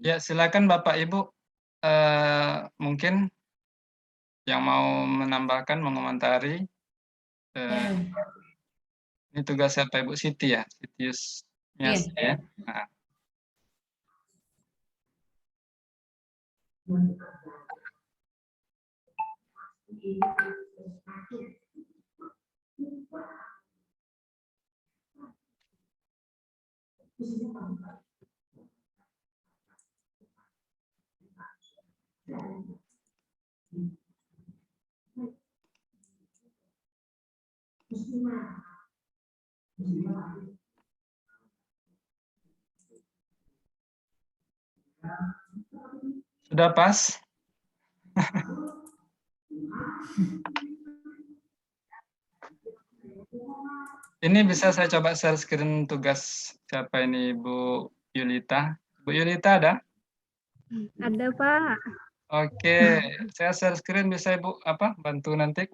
Ya, silakan Bapak Ibu. Mungkin yang mau menambahkan, mengomentari. Ini tugas siapa Ibu Siti ya? Sitius Mias ya. Nah. Sudah pas? Ini bisa saya coba share screen tugas siapa ini Bu Yulita. Bu Yulita ada? Ada Pak. Oke, saya share screen bisa Ibu bantu nanti.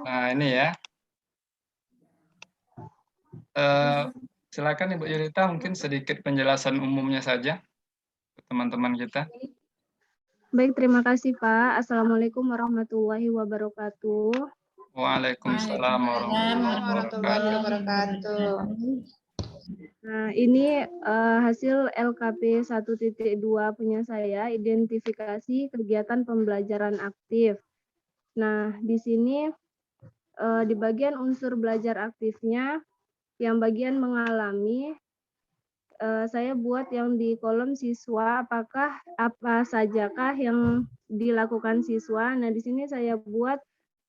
Nah ini ya. Silakan Ibu Yulita mungkin sedikit penjelasan umumnya saja ke teman-teman kita. Baik, terima kasih Pak. Assalamualaikum warahmatullahi wabarakatuh. Waalaikumsalam warahmatullahi wabarakatuh. Nah, ini hasil LKP 1.2 punya saya, identifikasi kegiatan pembelajaran aktif. Nah, di sini di bagian unsur belajar aktifnya, yang bagian mengalami, saya buat yang di kolom siswa, apakah apa sajakah yang dilakukan siswa. Nah, di sini saya buat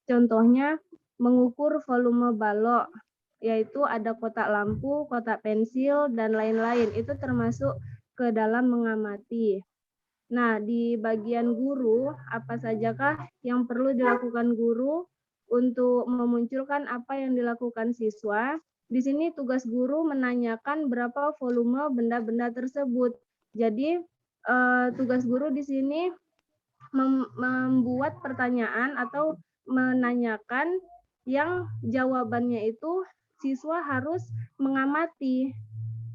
contohnya mengukur volume balok, yaitu ada kotak lampu, kotak pensil, dan lain-lain. Itu termasuk ke dalam mengamati. Nah, di bagian guru, apa sajakah yang perlu dilakukan guru untuk memunculkan apa yang dilakukan siswa. Di sini tugas guru menanyakan berapa volume benda-benda tersebut. Jadi, tugas guru di sini membuat pertanyaan atau menanyakan yang jawabannya itu siswa harus mengamati.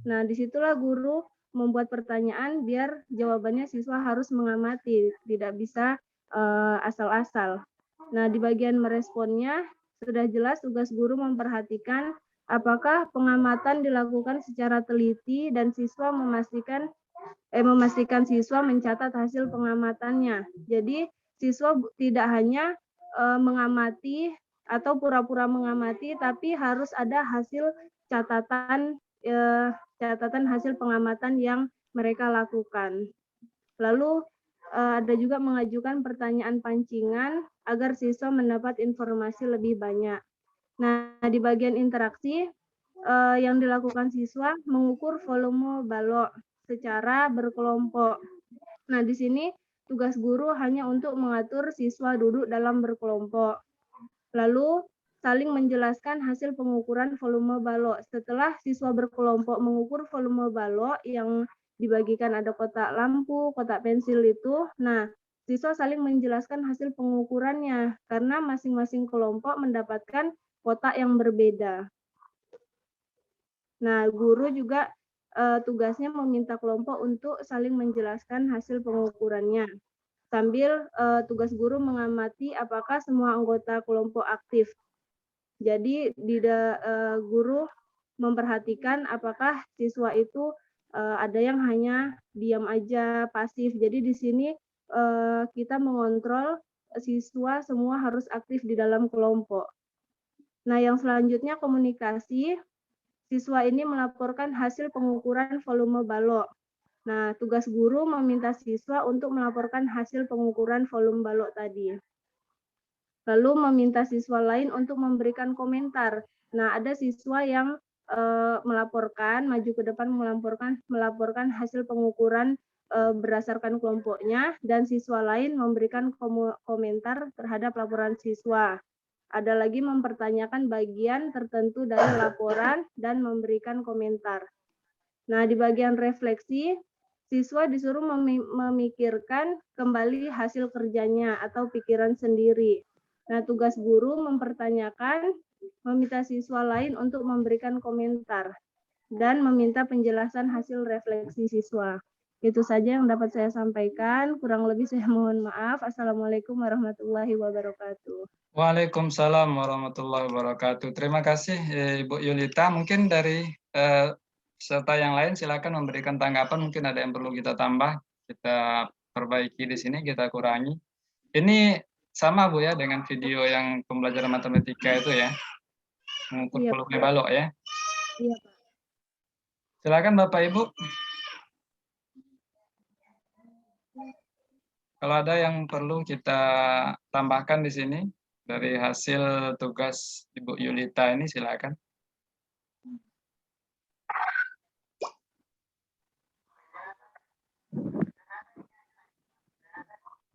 Nah, disitulah guru membuat pertanyaan biar jawabannya siswa harus mengamati, tidak bisa asal-asal. Nah, di bagian meresponnya sudah jelas tugas guru memperhatikan apakah pengamatan dilakukan secara teliti dan siswa memastikan siswa mencatat hasil pengamatannya. Jadi siswa tidak hanya mengamati atau pura-pura mengamati, tapi harus ada hasil catatan hasil pengamatan yang mereka lakukan. Lalu ada juga mengajukan pertanyaan pancingan agar siswa mendapat informasi lebih banyak. Nah, di bagian interaksi yang dilakukan siswa mengukur volume balok secara berkelompok. Nah, di sini tugas guru hanya untuk mengatur siswa duduk dalam berkelompok. Lalu saling menjelaskan hasil pengukuran volume balok. Setelah siswa berkelompok mengukur volume balok yang dibagikan ada kotak lampu, kotak pensil itu, nah siswa saling menjelaskan hasil pengukurannya karena masing-masing kelompok mendapatkan kotak yang berbeda. Nah, guru juga tugasnya meminta kelompok untuk saling menjelaskan hasil pengukurannya. Sambil tugas guru mengamati apakah semua anggota kelompok aktif. Jadi guru memperhatikan apakah siswa itu ada yang hanya diam aja, pasif. Jadi di sini kita mengontrol siswa semua harus aktif di dalam kelompok. Nah, yang selanjutnya komunikasi. Siswa ini melaporkan hasil pengukuran volume balok. Nah, tugas guru meminta siswa untuk melaporkan hasil pengukuran volume balok tadi. Lalu meminta siswa lain untuk memberikan komentar. Nah, ada siswa yang melaporkan, maju ke depan melaporkan hasil pengukuran berdasarkan kelompoknya, dan siswa lain memberikan komentar terhadap laporan siswa. Ada lagi mempertanyakan bagian tertentu dari laporan dan memberikan komentar. Nah, di bagian refleksi, siswa disuruh memikirkan kembali hasil kerjanya atau pikiran sendiri. Nah, tugas guru mempertanyakan meminta siswa lain untuk memberikan komentar, dan meminta penjelasan hasil refleksi siswa. Itu saja yang dapat saya sampaikan. Kurang lebih saya mohon maaf. Assalamualaikum warahmatullahi wabarakatuh. Waalaikumsalam warahmatullahi wabarakatuh. Terima kasih Ibu Yulita. Mungkin dari peserta yang lain silakan memberikan tanggapan. Mungkin ada yang perlu kita tambah, kita perbaiki di sini, kita kurangi. Ini sama Bu ya dengan video yang pembelajaran matematika itu ya, mengukur volume balok ya. Iya, Pak. Silakan Bapak Ibu. Kalau ada yang perlu kita tambahkan di sini dari hasil tugas Ibu Yulita ini, silakan.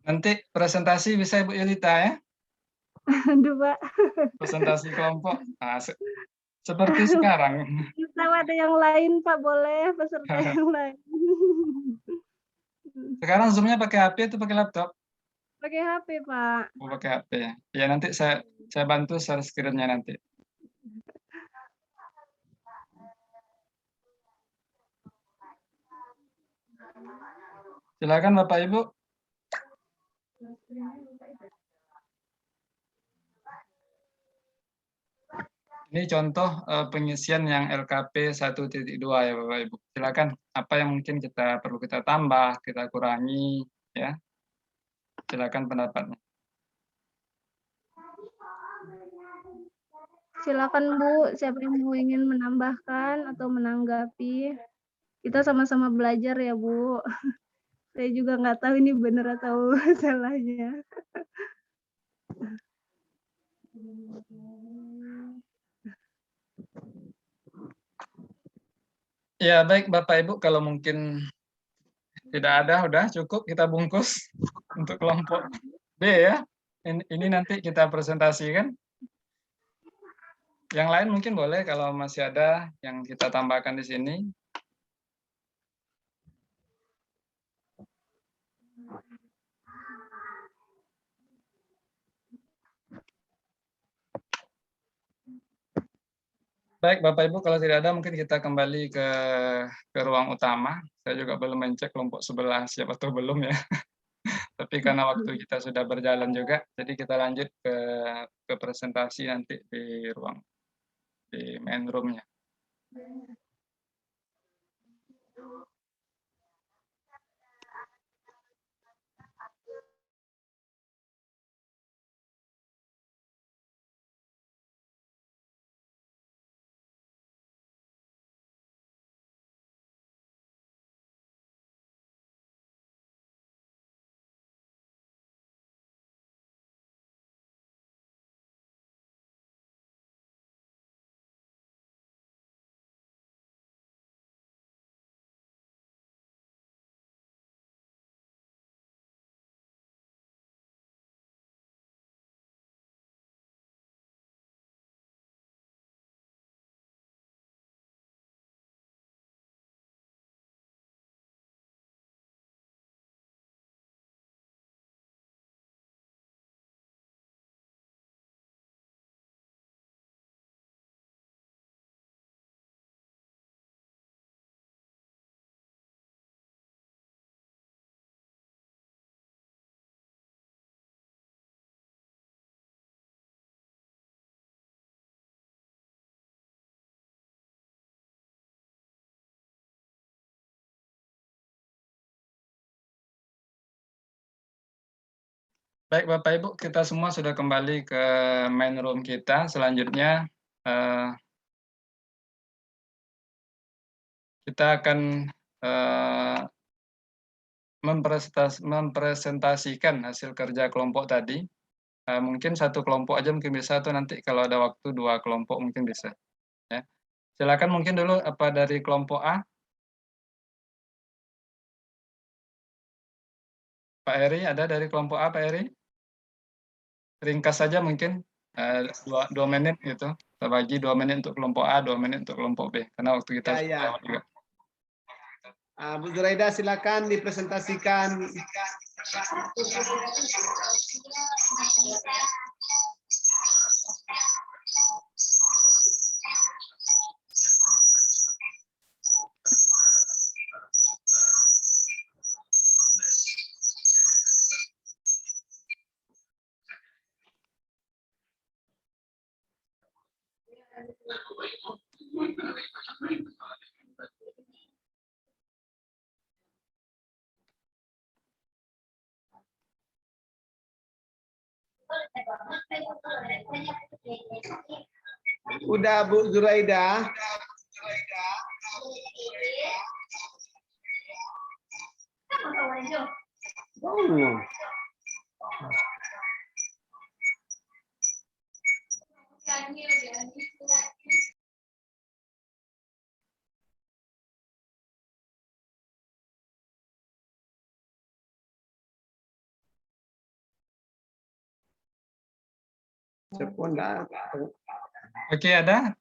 Nanti presentasi bisa Ibu Yulita ya? Aduh, Pak. Presentasi kelompok. Nah, seperti sekarang. Bisa ada yang lain, Pak, boleh peserta yang lain. Sekarang Zoom-nya pakai HP atau pakai laptop? Pakai HP, Pak. Oh, pakai HP ya. Ya nanti saya bantu share screen-nya nanti. Silakan Bapak Ibu. Ini contoh pengisian yang LKP 1.2 ya Bapak Ibu. Silakan apa yang mungkin kita perlu kita tambah, kita kurangi ya. Silakan pendapatnya. Silakan Bu, siapa yang mau ingin menambahkan atau menanggapi? Kita sama-sama belajar ya Bu. Saya juga nggak tahu ini benar atau salahnya. Ya baik Bapak Ibu, kalau mungkin tidak ada, udah cukup kita bungkus untuk kelompok B ya. Ini nanti kita presentasikan. Yang lain mungkin boleh kalau masih ada yang kita tambahkan di sini. Baik Bapak Ibu, kalau tidak ada mungkin kita kembali ke ruang utama. Saya juga belum mencek kelompok sebelah siapa atau belum ya. Tapi karena waktu kita sudah berjalan juga, jadi kita lanjut ke presentasi nanti di main room-nya. Baik Bapak Ibu, kita semua sudah kembali ke main room kita. Selanjutnya kita akan mempresentasikan hasil kerja kelompok tadi. Mungkin satu kelompok aja mungkin bisa, atau nanti kalau ada waktu 2 kelompok mungkin bisa. Ya. Silakan mungkin dulu apa dari kelompok A. Pak Eri, ada dari kelompok A Pak Eri? Ringkas saja mungkin 2 menit gitu. Kita bagi 2 menit untuk kelompok A, 2 menit untuk kelompok B. Karena waktu kita sudah lewat juga. Bu Zuraida silakan dipresentasikan. Udah Bu Zuraida? Oh. Oke, ada?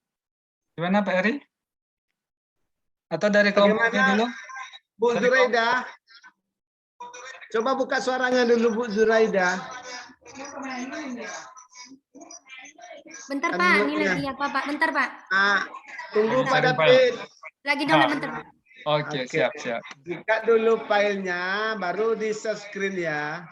Gimana Pak Eri? Atau dari kelompok B dulu? Bu Zuraida? Coba buka suaranya dulu Bu Zuraida. Bentar Pak, ini lagi apa Pak? Bentar Pak. Tunggu pada Lagi download bentar Pak. Oke, siap. Buka dulu filenya, baru di screen ya.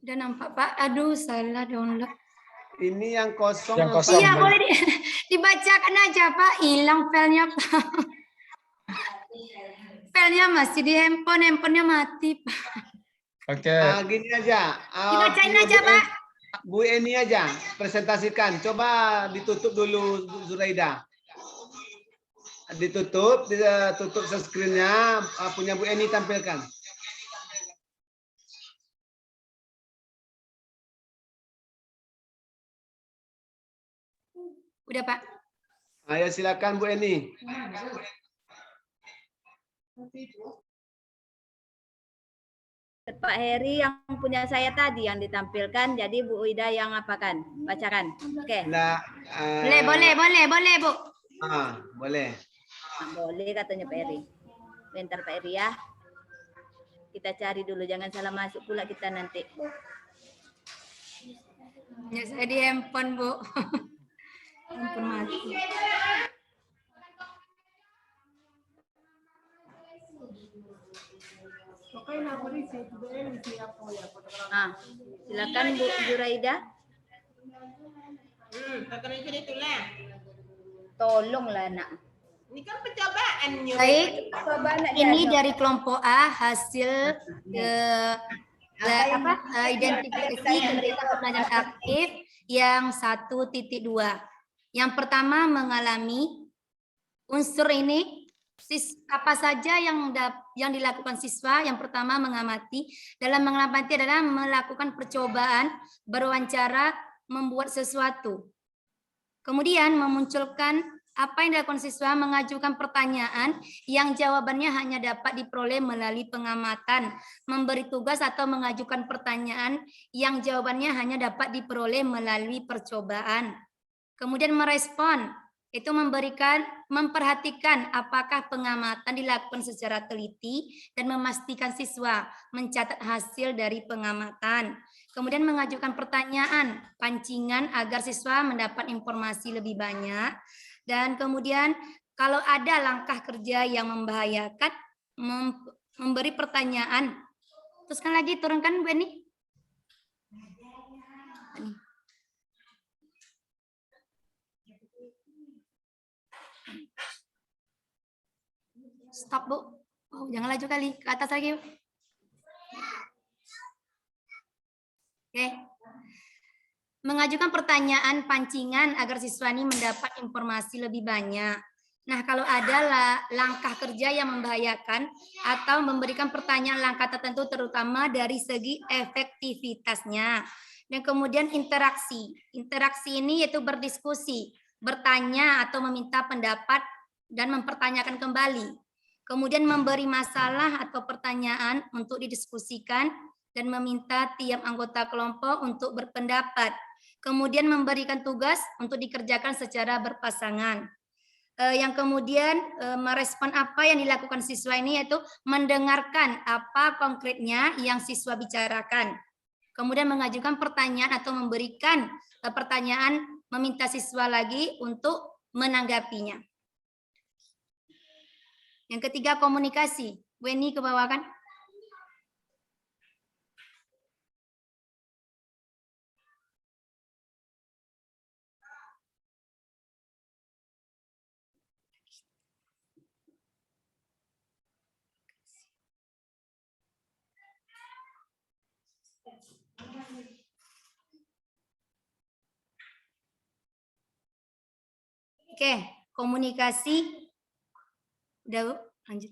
Udah nampak Pak? Aduh, salah download. Ini yang kosong. Iya, boleh dibacakan aja Pak. Hilang filenya Pak. Filenya masih di handphonenya mati Pak. Oke. Gini aja. Dibacain aja Pak. Bu Eni aja, presentasikan. Coba ditutup dulu Bu Zuraida. Ditutup screen-nya, punya Bu Eni tampilkan. Udah Pak. Ayo silakan Bu Eni. Pak Heri yang punya saya tadi yang ditampilkan, jadi Bu Ida yang apakan? Bacakan. Oke. Boleh Bu. Boleh. Boleh katanya Pak Heri. Bentar Pak Heri ya. Kita cari dulu, jangan salah masuk pula kita nanti. Ya saya di handphone Bu. Handphone mati. Silakan Bu Zuraida. Tolonglah nak. Ini kan percobaan. Baik, ini dari kelompok A hasil identifikasi kegiatan pembelajaran aktif yang 1.2. Yang pertama mengalami unsur ini. Apa saja yang dilakukan siswa? Yang pertama mengamati. Dalam mengamati adalah melakukan percobaan, berwawancara, membuat sesuatu. Kemudian memunculkan apa yang dilakukan siswa, mengajukan pertanyaan yang jawabannya hanya dapat diperoleh melalui pengamatan, memberi tugas atau mengajukan pertanyaan yang jawabannya hanya dapat diperoleh melalui percobaan. Kemudian merespon, itu memperhatikan apakah pengamatan dilakukan secara teliti dan memastikan siswa mencatat hasil dari pengamatan. Kemudian mengajukan pertanyaan, pancingan agar siswa mendapat informasi lebih banyak. Dan kemudian kalau ada langkah kerja yang membahayakan, memberi pertanyaan. Teruskan lagi, turunkan Bu Eni. Stop Bu. Oh, jangan laju kali, ke atas lagi. Oke. Mengajukan pertanyaan pancingan agar siswa ini mendapat informasi lebih banyak. Nah, kalau ada langkah kerja yang membahayakan atau memberikan pertanyaan langkah tertentu terutama dari segi efektivitasnya. Dan kemudian interaksi. Interaksi ini yaitu berdiskusi, bertanya atau meminta pendapat dan mempertanyakan kembali. Kemudian memberi masalah atau pertanyaan untuk didiskusikan dan meminta tiap anggota kelompok untuk berpendapat. Kemudian memberikan tugas untuk dikerjakan secara berpasangan. Yang kemudian merespon apa yang dilakukan siswa ini yaitu mendengarkan apa konkretnya yang siswa bicarakan. Kemudian mengajukan pertanyaan atau memberikan pertanyaan, meminta siswa lagi untuk menanggapinya. Yang ketiga, komunikasi. Bu Eni ke bawah kan? Oke, komunikasi. Udah, lanjut.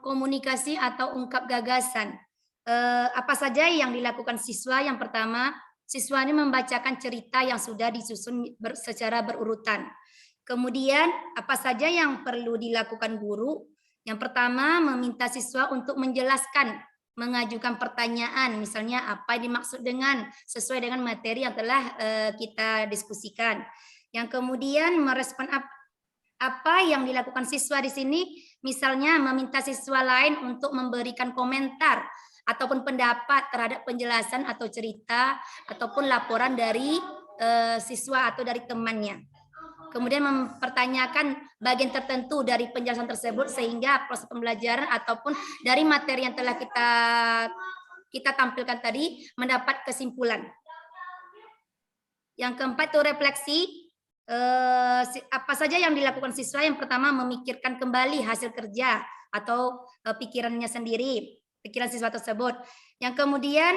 Komunikasi atau ungkap gagasan. Apa saja yang dilakukan siswa? Yang pertama, siswa ini membacakan cerita yang sudah disusun secara berurutan. Kemudian, apa saja yang perlu dilakukan guru? Yang pertama, meminta siswa untuk menjelaskan, mengajukan pertanyaan, misalnya apa yang dimaksud dengan sesuai dengan materi yang telah kita diskusikan. Yang kemudian merespon apa yang dilakukan siswa di sini, misalnya meminta siswa lain untuk memberikan komentar ataupun pendapat terhadap penjelasan atau cerita ataupun laporan dari siswa atau dari temannya. Kemudian mempertanyakan bagian tertentu dari penjelasan tersebut sehingga proses pembelajaran ataupun dari materi yang telah kita tampilkan tadi mendapat kesimpulan. Yang keempat itu refleksi. Apa saja yang dilakukan siswa? Yang pertama, memikirkan kembali hasil kerja atau pikirannya sendiri, pikiran siswa tersebut. Yang kemudian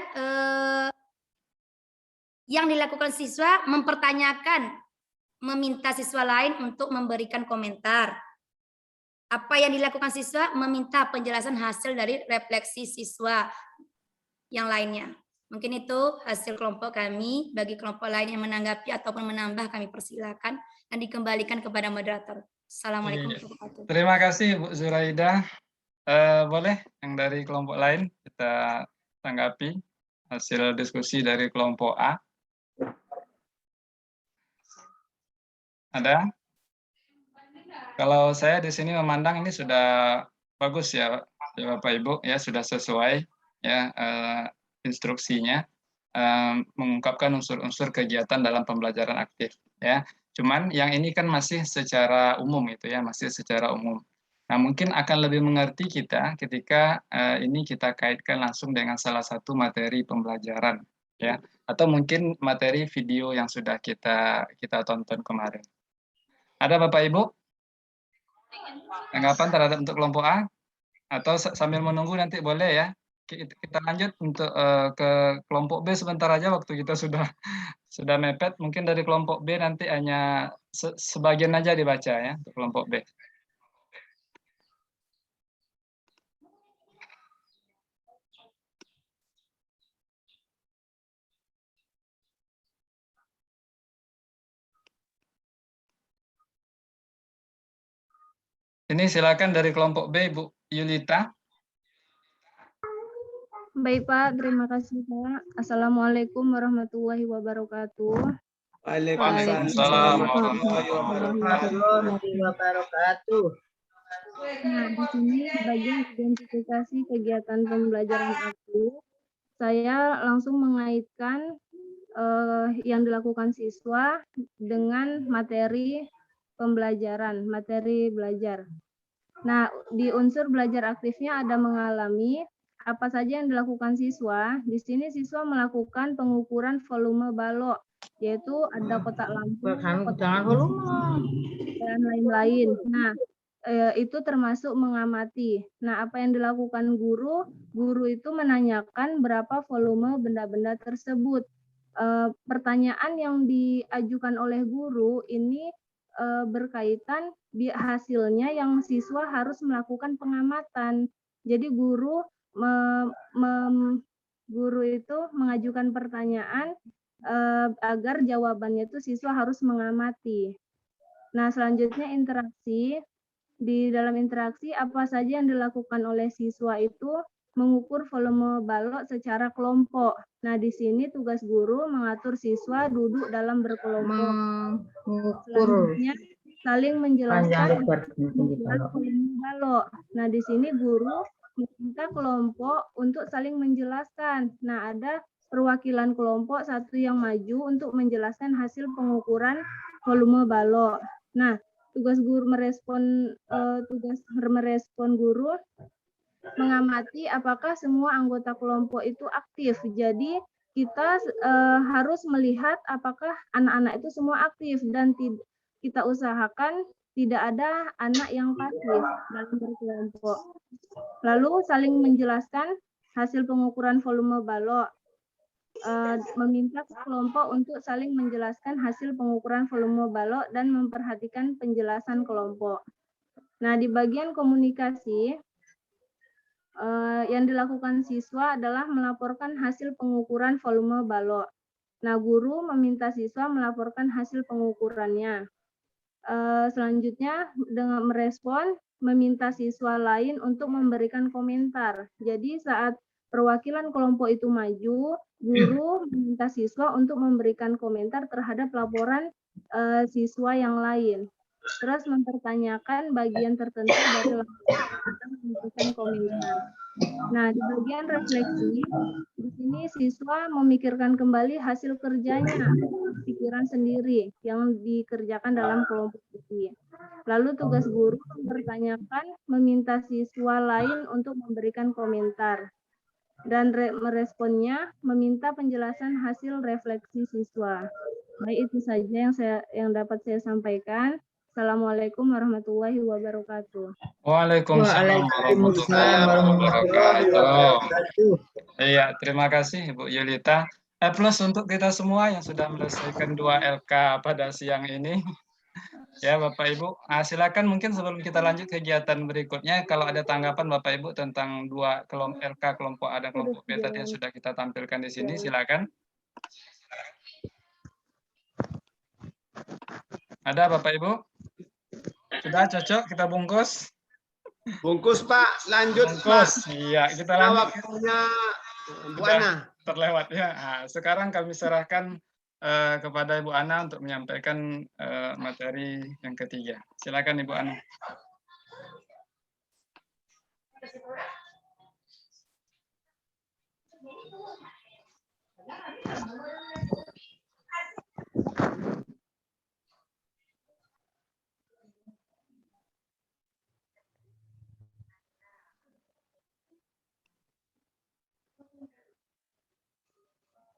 yang dilakukan siswa mempertanyakan, meminta siswa lain untuk memberikan komentar. Apa yang dilakukan siswa? Meminta penjelasan hasil dari refleksi siswa yang lainnya. Mungkin itu hasil kelompok kami. Bagi kelompok lain yang menanggapi ataupun menambah, kami persilakan dan dikembalikan kepada moderator. Assalamualaikum warahmatullahi wabarakatuh. Terima kasih Bu Zuraida. Boleh yang dari kelompok lain kita tanggapi hasil diskusi dari kelompok A. Ada? Kalau saya di sini memandang ini sudah bagus ya Bapak Ibu, ya sudah sesuai ya instruksinya, mengungkapkan unsur-unsur kegiatan dalam pembelajaran aktif ya. Cuman yang ini kan masih secara umum itu ya, masih secara umum. Nah, mungkin akan lebih mengerti kita ketika ini kita kaitkan langsung dengan salah satu materi pembelajaran ya, atau mungkin materi video yang sudah kita tonton kemarin. Ada Bapak Ibu tanggapan terhadap untuk kelompok A? Atau sambil menunggu nanti boleh ya. Kita lanjut untuk ke kelompok B sebentar aja, waktu kita sudah mepet. Mungkin dari kelompok B nanti hanya sebagian aja dibaca ya untuk kelompok B. Ini silakan dari kelompok B, Bu Yulita. Baik Pak, terima kasih Pak. Assalamualaikum warahmatullahi wabarakatuh. Waalaikumsalam warahmatullahi wabarakatuh. Nah, di sini bagian identifikasi kegiatan pembelajaran aktif, saya langsung mengaitkan yang dilakukan siswa dengan materi pembelajaran, materi belajar. Nah, di unsur belajar aktifnya ada mengalami apa saja yang dilakukan siswa. Di sini siswa melakukan pengukuran volume balok, yaitu ada kotak lampu, kotak dan lain-lain. Nah, itu termasuk mengamati. Nah, apa yang dilakukan guru? Guru itu menanyakan berapa volume benda-benda tersebut. Pertanyaan yang diajukan oleh guru ini berkaitan hasilnya yang siswa harus melakukan pengamatan. Jadi guru itu mengajukan pertanyaan agar jawabannya itu siswa harus mengamati. Nah, selanjutnya interaksi. Di dalam interaksi, apa saja yang dilakukan oleh siswa itu mengukur volume balok secara kelompok. Nah, di sini tugas guru mengatur siswa duduk dalam berkelompok. Selanjutnya, saling menjelaskan ukuran volume balok. Nah, di sini guru meminta kelompok untuk saling menjelaskan. Nah, ada perwakilan kelompok satu yang maju untuk menjelaskan hasil pengukuran volume balok. Nah, tugas guru merespon guru mengamati apakah semua anggota kelompok itu aktif. Jadi kita harus melihat apakah anak-anak itu semua aktif dan kita usahakan tidak ada anak yang pasif dalam berkelompok. Lalu saling menjelaskan hasil pengukuran volume balok. Meminta kelompok untuk saling menjelaskan hasil pengukuran volume balok dan memperhatikan penjelasan kelompok. Nah, di bagian komunikasi, yang dilakukan siswa adalah melaporkan hasil pengukuran volume balok. Nah, guru meminta siswa melaporkan hasil pengukurannya. Selanjutnya, dengan merespon, meminta siswa lain untuk memberikan komentar. Jadi, saat perwakilan kelompok itu maju, guru meminta siswa untuk memberikan komentar terhadap laporan siswa yang lain. Terus mempertanyakan bagian tertentu dari laporan dan memberikan komentar. Nah, di bagian refleksi, di sini siswa memikirkan kembali hasil kerjanya, pikiran sendiri yang dikerjakan dalam kelompok ini. Lalu tugas guru mempertanyakan, meminta siswa lain untuk memberikan komentar. Dan meresponnya meminta penjelasan hasil refleksi siswa. Baik, itu saja yang dapat saya sampaikan. Assalamualaikum warahmatullahi wabarakatuh. Waalaikumsalam warahmatullahi wabarakatuh. Iya, terima kasih Ibu Yulita. Plus untuk kita semua yang sudah menyelesaikan 2 LK pada siang ini. Ya Bapak Ibu, silakan mungkin sebelum kita lanjut kegiatan berikutnya, kalau ada tanggapan Bapak Ibu tentang 2 LK kelompok A dan kelompok B tadi yang sudah kita tampilkan di sini, silakan. Ada Bapak Ibu? Sudah cocok kita bungkus? Bungkus Pak, lanjut bungkus. Pak. Iya, kita lanjut. Waktunya Bu Ana. Terlewat ya. Nah, sekarang kami serahkan kepada Ibu Ana untuk menyampaikan materi yang ketiga. Silakan Ibu Ana.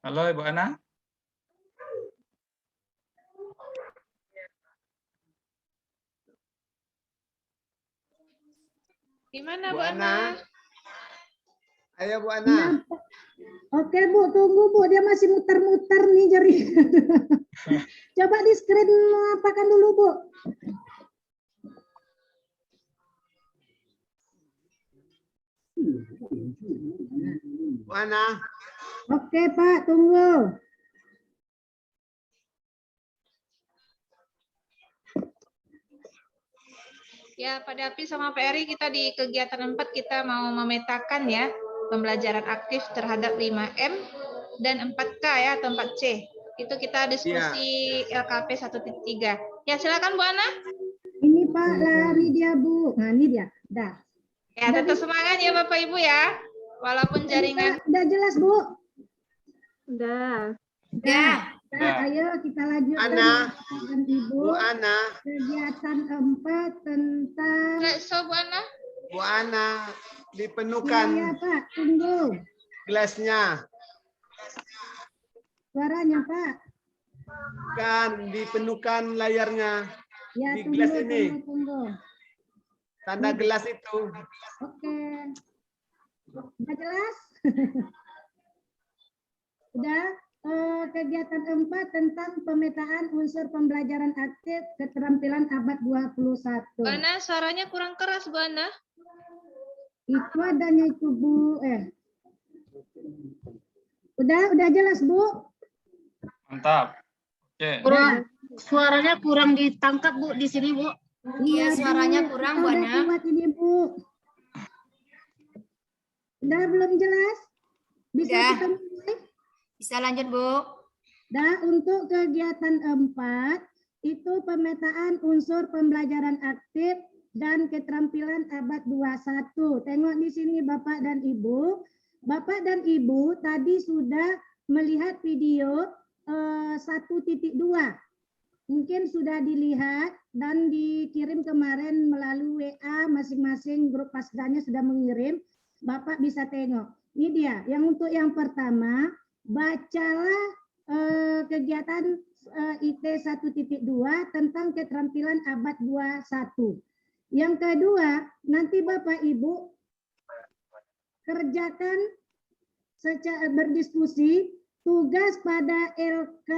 Halo Ibu Ana. Gimana Bu Ana? Ayo Bu Ana. Oke Bu, tunggu Bu, dia masih muter-muter nih jari. Coba di screen apakan dulu Bu. Bu Ana. Oke Pak, tunggu. Ya, Pak Dapi sama Pak Eri, kita di kegiatan 4 kita mau memetakan ya pembelajaran aktif terhadap 5M dan 4K ya atau 4C. Itu kita diskusi LKP 1.3. Ya, silakan Bu Ana. Ini Pak, lari dia Bu. Nah, ini dia. Dah. Ya, tetap semangat ya Bapak Ibu ya. Walaupun jaringan. Udah jelas Bu. Udah. Ya. Nah, ayo kita lanjutkan Ana. Bapak dan Ibu. Bu Ana. Kegiatan 4 tentang Bu Ana, dipenuhkan ya, Pak, tunggu. gelasnya. Suaranya, Pak. Kan dipenuhkan layarnya Ya, di tunggu, gelas ini. tunggu. Tanda gelas itu. Oke. Udah jelas? Udah. Kegiatan 4 tentang pemetaan unsur pembelajaran aktif keterampilan abad 21. Bu Ana, suaranya kurang keras, Bu Ana. Itu adanya itu, Bu. Udah jelas, Bu? Mantap. Oke. Suaranya kurang ditangkap, Bu, di sini, Bu. Iya, suaranya kurang, Bu Ana. Kuat ini, Bu. Udah belum jelas? Bisa Udah. kita mulai? Bisa lanjut, Bu. Nah, untuk kegiatan 4, itu pemetaan unsur pembelajaran aktif dan keterampilan abad 21. Tengok di sini Bapak dan Ibu. Bapak dan Ibu tadi sudah melihat video 1.2. Mungkin sudah dilihat dan dikirim kemarin melalui WA, masing-masing grup pasdanya sudah mengirim. Bapak bisa tengok. Ini dia, yang untuk yang pertama, bacalah kegiatan IT 1.2 tentang keterampilan abad 21. Yang kedua, nanti Bapak Ibu kerjakan secara berdiskusi tugas pada LK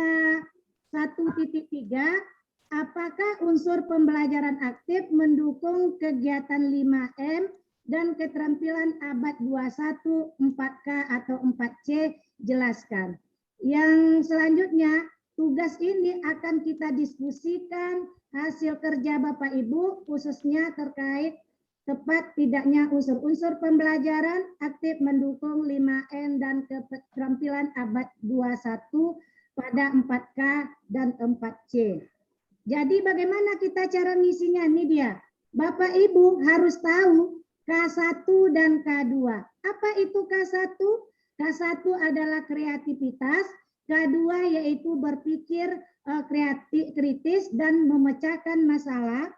1.3, apakah unsur pembelajaran aktif mendukung kegiatan 5M dan keterampilan abad 21 4K atau 4C, jelaskan. Yang selanjutnya, tugas ini akan kita diskusikan hasil kerja Bapak Ibu, khususnya terkait tepat tidaknya unsur-unsur pembelajaran aktif mendukung 5M dan keterampilan abad 21 pada 4K dan 4C. Jadi bagaimana kita cara ngisinya? Ini dia. Bapak Ibu harus tahu K1 dan K2. Apa itu K1? K1 adalah kreativitas, K2 yaitu berpikir kritis dan memecahkan masalah.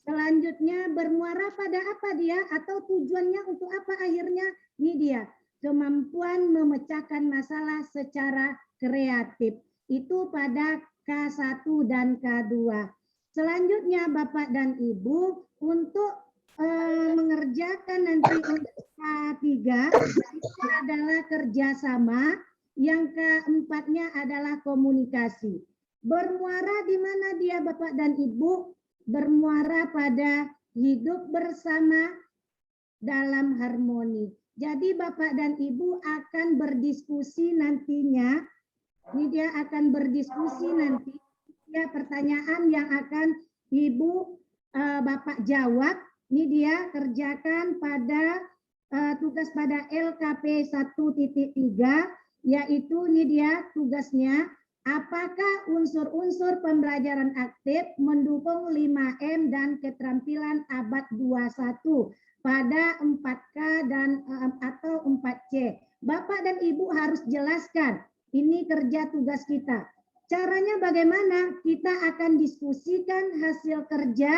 Selanjutnya bermuara pada apa dia atau tujuannya untuk apa akhirnya? Ini dia, kemampuan memecahkan masalah secara kreatif. Itu pada K1 dan K2. Selanjutnya Bapak dan Ibu untuk mengerjakan nanti K3 itu adalah kerjasama, yang keempatnya adalah komunikasi. Bermuara di mana dia Bapak dan Ibu? Bermuara pada hidup bersama dalam harmoni. Jadi Bapak dan Ibu akan berdiskusi nantinya. Ini dia akan berdiskusi nanti. Ya, pertanyaan yang akan Ibu Bapak jawab. Ini dia kerjakan pada tugas pada LKP 1.3, yaitu ini dia tugasnya, apakah unsur-unsur pembelajaran aktif mendukung 5M dan keterampilan abad 21 pada 4K dan atau 4C. Bapak dan Ibu harus jelaskan, ini kerja tugas kita. Caranya bagaimana? Kita akan diskusikan hasil kerja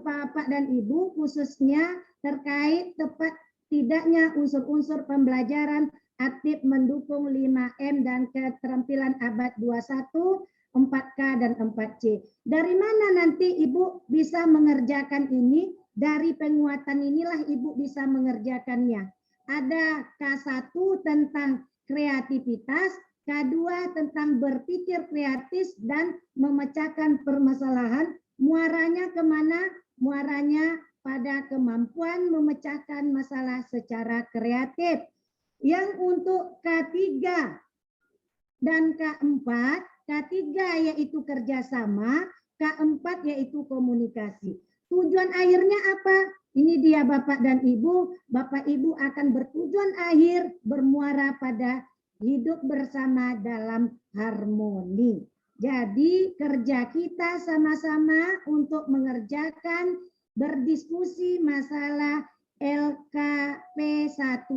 Bapak dan Ibu, khususnya terkait tepat tidaknya unsur-unsur pembelajaran aktif mendukung 5M dan keterampilan abad 21, 4K dan 4C. Dari mana nanti Ibu bisa mengerjakan ini? Dari penguatan inilah Ibu bisa mengerjakannya. Ada K1 tentang kreativitas, K2 tentang berpikir kreatif dan memecahkan permasalahan. Muaranya kemana? Muaranya pada kemampuan memecahkan masalah secara kreatif. Yang untuk K3 dan K4, K3 yaitu kerjasama, K4 yaitu komunikasi. Tujuan akhirnya apa? Ini dia Bapak dan Ibu. Bapak Ibu akan bertujuan akhir bermuara pada hidup bersama dalam harmoni. Jadi kerja kita sama-sama untuk mengerjakan berdiskusi masalah LKP 1.3.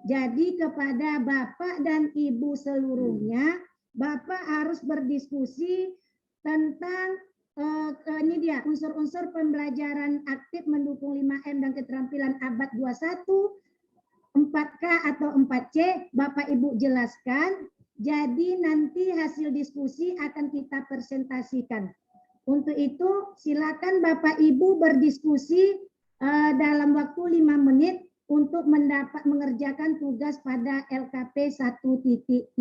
Jadi kepada Bapak dan Ibu seluruhnya, Bapak harus berdiskusi tentang ini dia unsur-unsur pembelajaran aktif mendukung 5M dan keterampilan abad 21, 4K atau 4C, Bapak Ibu jelaskan. Jadi nanti hasil diskusi akan kita presentasikan. Untuk itu silakan Bapak Ibu berdiskusi dalam waktu 5 menit untuk mengerjakan tugas pada LKP 1.3.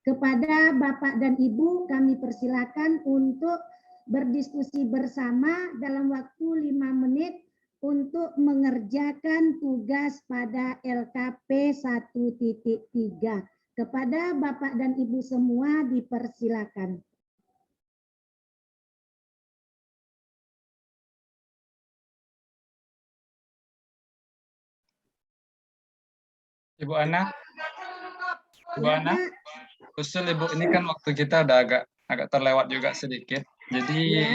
Kepada Bapak dan Ibu kami persilakan untuk berdiskusi bersama dalam waktu 5 menit untuk mengerjakan tugas pada LKP 1.3. Kepada Bapak dan Ibu semua dipersilakan. Ibu Ana, usul Ibu, ini kan waktu kita udah agak terlewat juga sedikit. Jadi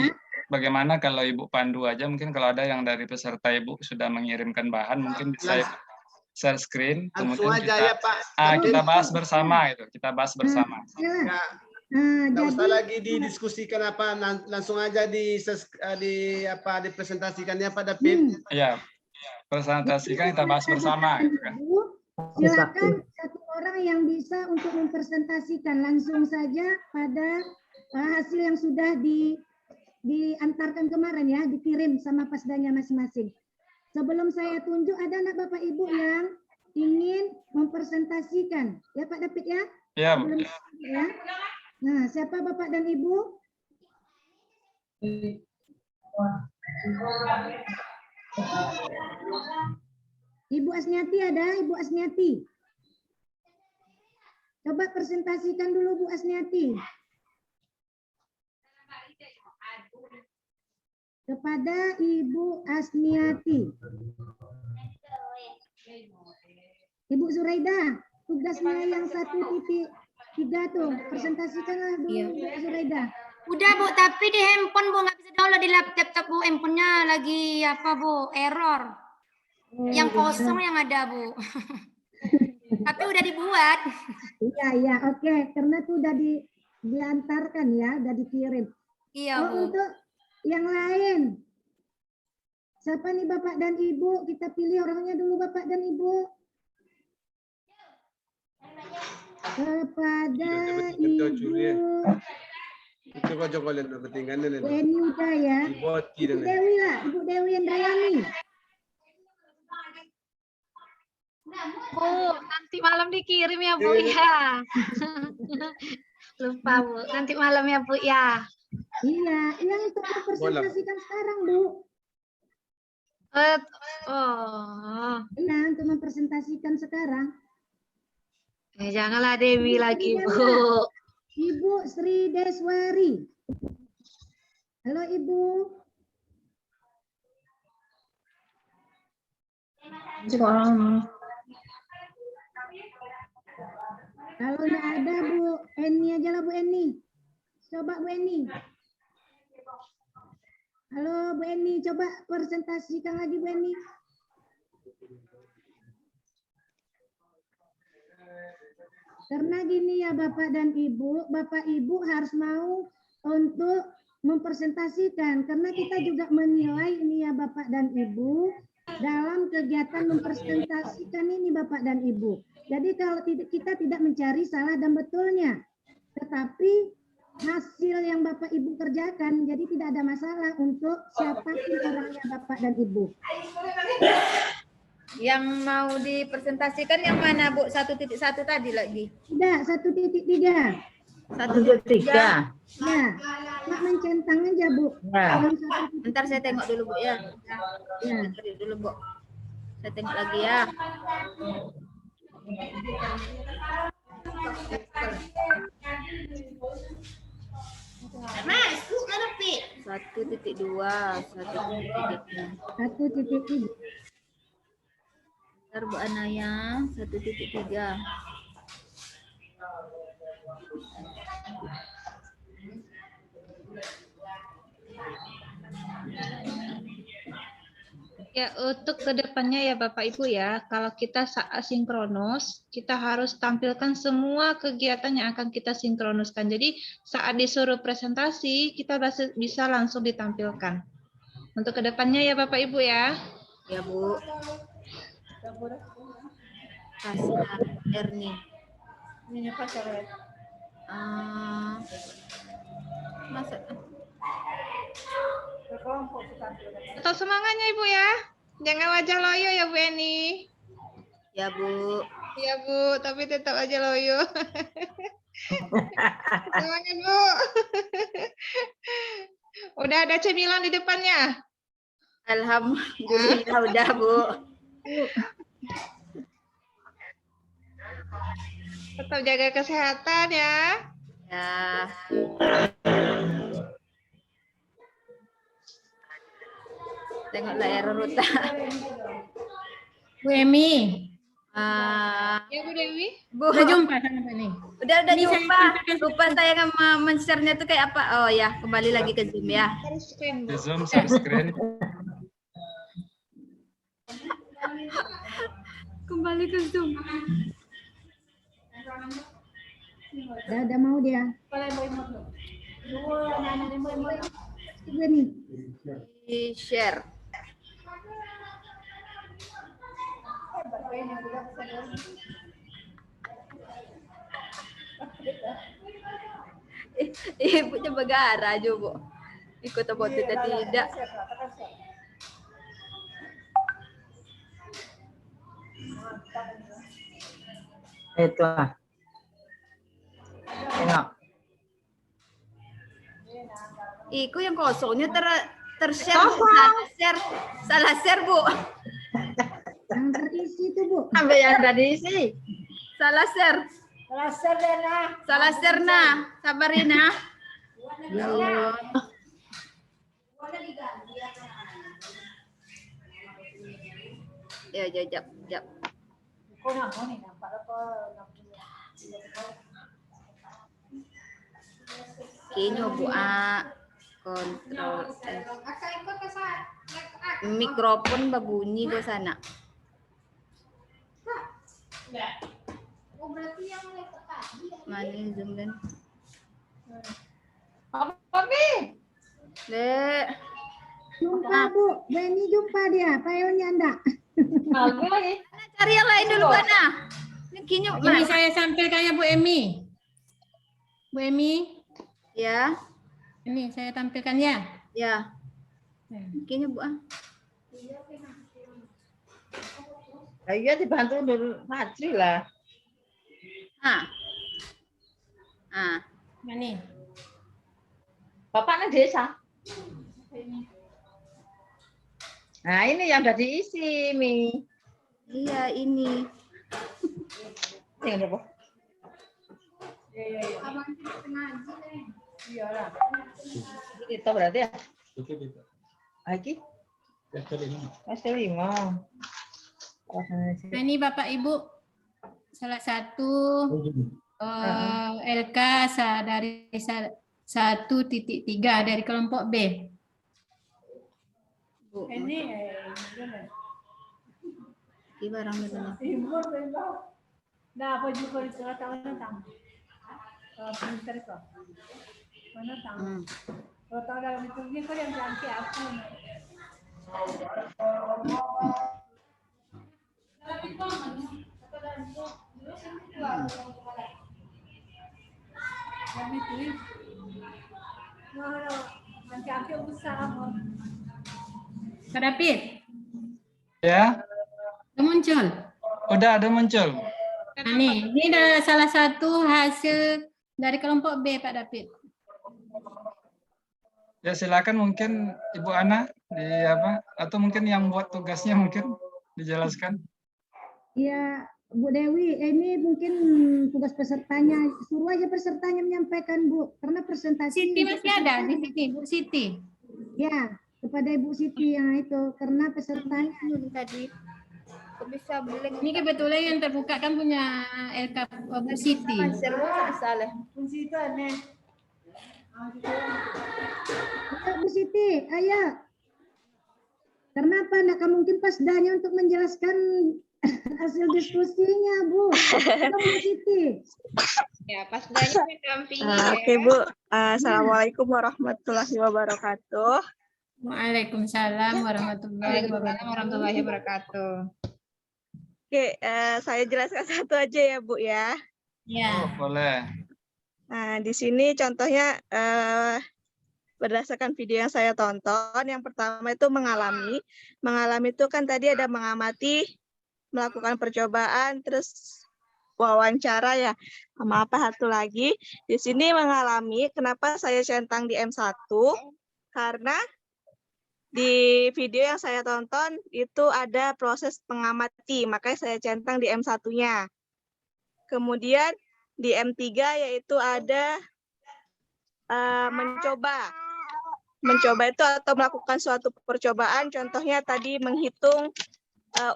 bagaimana kalau Ibu pandu aja, mungkin kalau ada yang dari peserta Ibu sudah mengirimkan bahan, mungkin bisa Ibu share screen, kemudian kita bahas bersama itu, kita bahas bersama. Nggak usah lagi didiskusikan apa, langsung aja dipresentasikannya pada PIP. Iya, presentasikan kita bahas bersama. Gitu kan. Silakan satu orang yang bisa untuk mempresentasikan langsung saja pada hasil yang sudah diantarkan kemarin ya, dikirim sama pasdanya masing-masing. Sebelum saya tunjuk, ada anak Bapak Ibu yang ingin mempresentasikan, ya Pak David ya? Iya, Bu. Ya. Nah, siapa Bapak dan Ibu? Ibu Asniati ada? Ibu Asniati. Coba presentasikan dulu Bu Asniati. Kepada Ibu Asniati. Ibu Zuraida, tugasnya yang 1.3 tuh, presentasikanlah dulu Bu Zuraida. Udah Bu, tapi di handphone Bu, nggak bisa download di laptop Bu, handphonenya lagi apa Bu, error. Yang kosong yang ada Bu. Tapi udah dibuat. Iya, oke. Karena itu udah diantarkan ya, udah dikirim. Iya Bu. Untuk yang lain. Siapa nih Bapak dan Ibu? Kita pilih orangnya dulu Bapak dan Ibu. Kepada Ibu. Itu kok cokolan ketinggalan Bu Eni udah ya. Ibu Dewi lah, Ibu Dewi Indrayani. Bu, nanti malam dikirim ya Bu ya. Lupa Bu, nanti malam ya Bu ya. Iya, yang untuk mempresentasikan sekarang Bu. Iya, untuk mempresentasikan sekarang. Janganlah Dewi lagi Bu. Ibu Sri Deswari. Halo Ibu. Kalau nggak ada Bu Eni aja lah Bu Eni. Coba Bu Eni. Halo Bu Eni, coba presentasikan lagi Bu Eni. Karena gini ya Bapak dan Ibu, Bapak Ibu harus mau untuk mempresentasikan. Karena kita juga menilai ini ya Bapak dan Ibu dalam kegiatan mempresentasikan ini Bapak dan Ibu. Jadi kalau kita tidak mencari salah dan betulnya, tetapi hasil yang Bapak Ibu kerjakan, jadi tidak ada masalah untuk siapapun orangnya Bapak dan Ibu. Yang mau dipresentasikan yang mana Bu? 1.1 tadi lagi? Tidak, 1.3. 1.3. Ya, Mak mencentang aja Bu. Ya. Bentar saya tengok dulu Bu ya. Ya. Dulu Bu. Saya tengok lagi ya. Masuk mana Pi? 1.2, 1.3. Bentar Bu Anaya, 1.3. Ya, untuk kedepannya ya Bapak Ibu ya, kalau kita saat sinkronus, kita harus tampilkan semua kegiatan yang akan kita sinkronuskan. Jadi saat disuruh presentasi, kita bisa langsung ditampilkan. Untuk kedepannya ya Bapak Ibu ya. Ya Bu. Pasar Erni. Ini pasar. Masa Tetap semangatnya Ibu ya. Jangan wajah loyo ya Bu Eni. Ya Bu. Ya Bu, tapi tetap aja loyo. Semangat Bu. Udah ada cemilan di depannya? Alhamdulillah udah Bu. Tetap jaga kesehatan ya. Ya. Tengok layar ruta. Bu Emi. Ya Bu Dewi. Bu. Udah jumpa sama ini. Udah jumpa. Lupa saya men-share-nya tuh kayak apa? Oh ya, kembali lagi ke Zoom ya. Di Zoom share screen. Kembali ke Zoom. Udah mau dia. Ini. Di share. Ibunya begara aja Bu. Ikut apa tidak. Itu lah. Enak. Iku yang kosongnya ter-share. Salah share Bu. Yang terisi itu Bu. Sampai yang tadi isi. Salah share. Salah share Dena. Salah share nah. Sabarina. Ya. Ya, jap. Kayaknya Bu kontrol mikrofon berbunyi ke sana. Mana yang zoom dan? Apa nih? Dek. Jumpa Bu, Beni jumpa dia, payungnya enggak. Cari yang lain dulu mana? Ini saya sampaikan ya Bu Emi. Bu Emi. Ya. Ini saya tampilkan ya. Ya. Kayaknya Bu Iya dibantu Nur Fajri lah. Mana? Bapaknya desa. Nah ini yang udah diisi Mi. Iya ini. Ini apa? Itu berarti ya? Lagi? Mas5. Nah, ini Bapak Ibu salah satu LK dari 1.3 dari kelompok B. Ini barang Dah apa juga di sekolah tahun pinter kok. Mana tahu? Kalau tahu dalam itu ni kau yang cantik apa? Pak David. Ya. Muncul. Udah ada muncul. Nah, ini adalah salah satu hasil dari kelompok B, Pak David. Ya silakan mungkin Ibu Ana atau mungkin yang buat tugasnya mungkin dijelaskan. Iya, Bu Dewi, ini mungkin tugas pesertanya. Suruh aja pesertanya menyampaikan Bu, karena presentasi. Siti masih ada di sini, Bu Siti. Ya, kepada Ibu Siti yang itu, karena pesertanya tadi. Bisa beli. Ini kebetulan yang terbuka kan punya LK Bu Siti. Salah. Fungsi itu aneh. Bu Siti, ayo. Kenapa enggak mungkin Pasdanya untuk menjelaskan hasil diskusinya, Bu? Itu positif. Ya, Pasdanya mendampingi Oke, Bu. Assalamualaikum warahmatullahi wabarakatuh. Waalaikumsalam warahmatullahi warahmatullahi wabarakatuh. Oke, saya jelaskan satu aja ya, Bu ya. Ya. Boleh. Nah, di sini contohnya berdasarkan video yang saya tonton, yang pertama itu mengalami. Mengalami itu kan tadi ada mengamati, melakukan percobaan, terus wawancara ya. Sama apa satu lagi? Di sini mengalami, kenapa saya centang di M1? Karena di video yang saya tonton itu ada proses mengamati, makanya saya centang di M1-nya. Kemudian di M3 yaitu ada mencoba. Mencoba itu atau melakukan suatu percobaan, contohnya tadi menghitung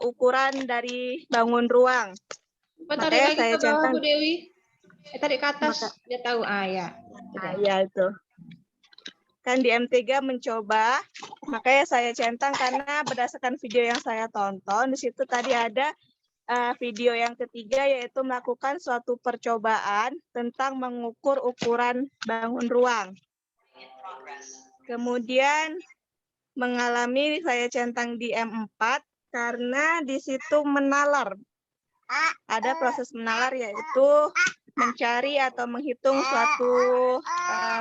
ukuran dari bangun ruang. Tarik Makanya lagi saya ke bawah, centang. Bu Dewi. Tarik ke atas, dia tahu. Ya. Ya itu. Kan di M3 mencoba, makanya saya centang karena berdasarkan video yang saya tonton, di situ tadi ada video yang ketiga yaitu melakukan suatu percobaan tentang mengukur ukuran bangun ruang. Kemudian mengalami saya centang di M4 karena di situ menalar. Ada proses menalar yaitu mencari atau menghitung suatu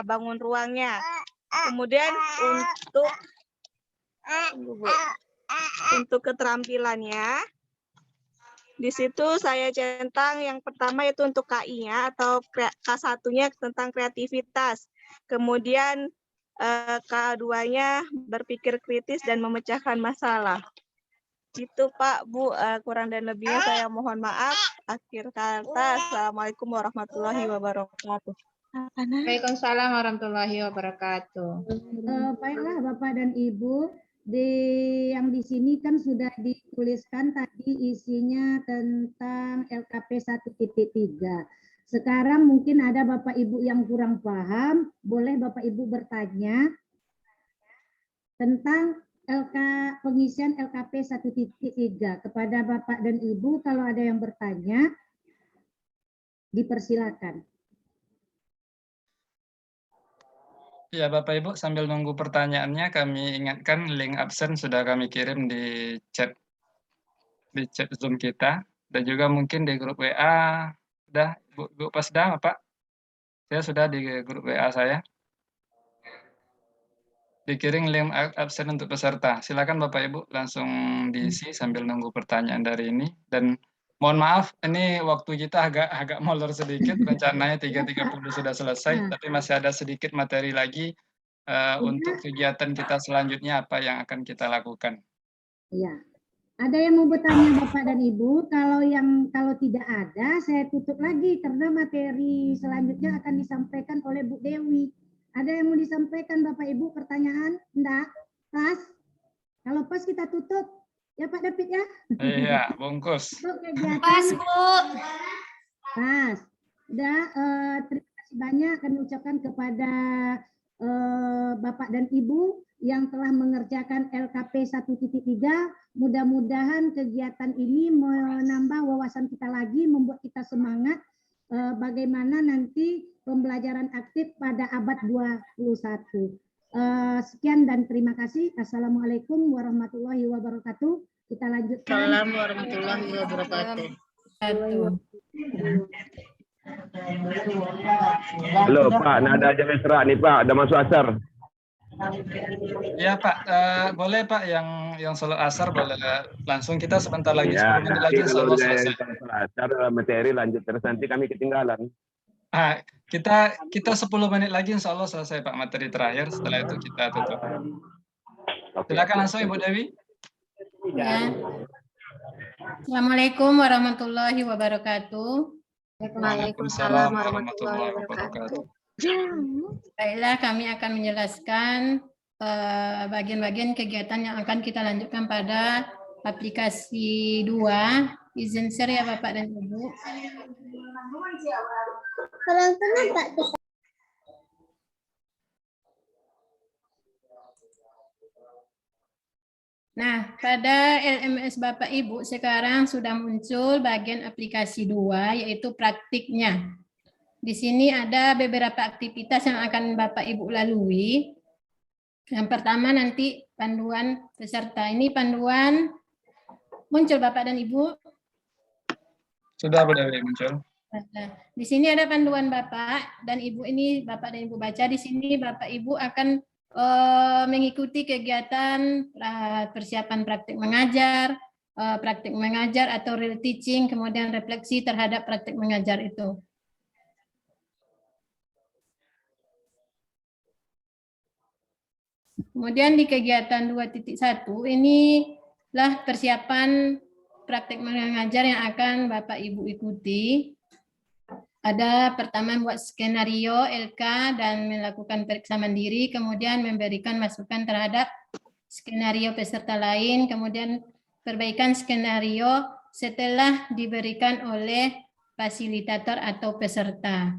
bangun ruangnya. Kemudian untuk keterampilannya, di situ saya centang yang pertama itu untuk KI-nya atau K1-nya tentang kreativitas. Kemudian K2-nya berpikir kritis dan memecahkan masalah. Itu Pak, Bu, kurang dan lebihnya saya mohon maaf. Akhir kata, Assalamualaikum warahmatullahi wabarakatuh. Waalaikumsalam warahmatullahi wabarakatuh. Baiklah Bapak dan Ibu, yang di sini kan sudah dituliskan tadi isinya tentang LKP 1.3. Sekarang mungkin ada Bapak Ibu yang kurang paham, boleh Bapak Ibu bertanya tentang pengisian LKP 1.3 kepada Bapak dan Ibu. Kalau ada yang bertanya, dipersilakan. Ya, Bapak Ibu, sambil nunggu pertanyaannya, kami ingatkan link absen sudah kami kirim di chat Zoom kita, dan juga mungkin di grup WA. Sudah, Bu Pasda, Pak? Saya sudah di grup WA saya. Dikirim link absen untuk peserta. Silakan Bapak Ibu langsung diisi sambil nunggu pertanyaan dari ini. Dan mohon maaf, ini waktu kita agak molor sedikit. Rencananya 3.30 sudah selesai, tapi masih ada sedikit materi lagi untuk kegiatan kita selanjutnya apa yang akan kita lakukan. Iya. Ada yang mau bertanya Bapak dan Ibu? Kalau tidak ada, saya tutup lagi karena materi selanjutnya akan disampaikan oleh Bu Dewi. Ada yang mau disampaikan Bapak Ibu pertanyaan? Enggak? Pas? Kalau pas kita tutup. Ya Pak David ya? Iya, bungkus. Pas, Bu. Pas. Udah, terima kasih banyak kami ucapkan kepada Bapak dan Ibu yang telah mengerjakan LKP 1.3. Mudah-mudahan kegiatan ini menambah wawasan kita lagi, membuat kita semangat bagaimana nanti pembelajaran aktif pada abad 21. Sekian dan terima kasih. Assalamualaikum warahmatullahi wabarakatuh. Kita lanjutkan. Assalamualaikum warahmatullahi wabarakatuh. Halo Pak, nada aja mesra nih Pak, udah masuk asar. Ya Pak, boleh Pak yang sholat asar boleh langsung, kita sebentar lagi, Ya, 10 menit lagi nanti insya kalau Allah udah selesai. asar materi lanjut terus, nanti kami ketinggalan. Kita 10 menit lagi insya Allah selesai Pak materi terakhir, setelah itu kita tutup. Silakan langsung Ibu Dewi. Ya. Assalamualaikum warahmatullahi wabarakatuh. Waalaikumsalam warahmatullahi wabarakatuh. Baiklah, kami akan menjelaskan bagian-bagian kegiatan yang akan kita lanjutkan pada aplikasi 2. Izin share ya Bapak dan Ibu. Nah, pada LMS Bapak Ibu sekarang sudah muncul bagian aplikasi 2, yaitu praktiknya. Di sini ada beberapa aktivitas yang akan Bapak Ibu lalui. Yang pertama nanti panduan peserta. Ini panduan muncul Bapak dan Ibu. Sudah Bu Dewi muncul. Nah, di sini ada panduan Bapak dan Ibu, ini Bapak dan Ibu baca. Di sini Bapak Ibu akan mengikuti kegiatan persiapan praktik mengajar atau real teaching, kemudian refleksi terhadap praktik mengajar itu. Kemudian di kegiatan 2.1 inilah persiapan praktik mengajar yang akan Bapak Ibu ikuti. Ada pertama membuat skenario LK dan melakukan periksa mandiri, kemudian memberikan masukan terhadap skenario peserta lain, kemudian perbaikan skenario setelah diberikan oleh fasilitator atau peserta.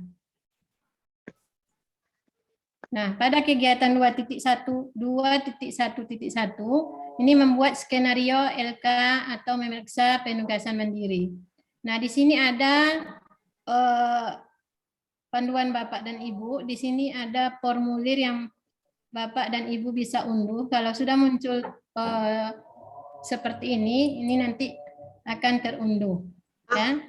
Nah, pada kegiatan 2.1 ini membuat skenario LK atau memeriksa penugasan mandiri. Nah, di sini ada panduan Bapak dan Ibu. Di sini ada formulir yang Bapak dan Ibu bisa unduh. Kalau sudah muncul seperti ini nanti akan terunduh. Ya.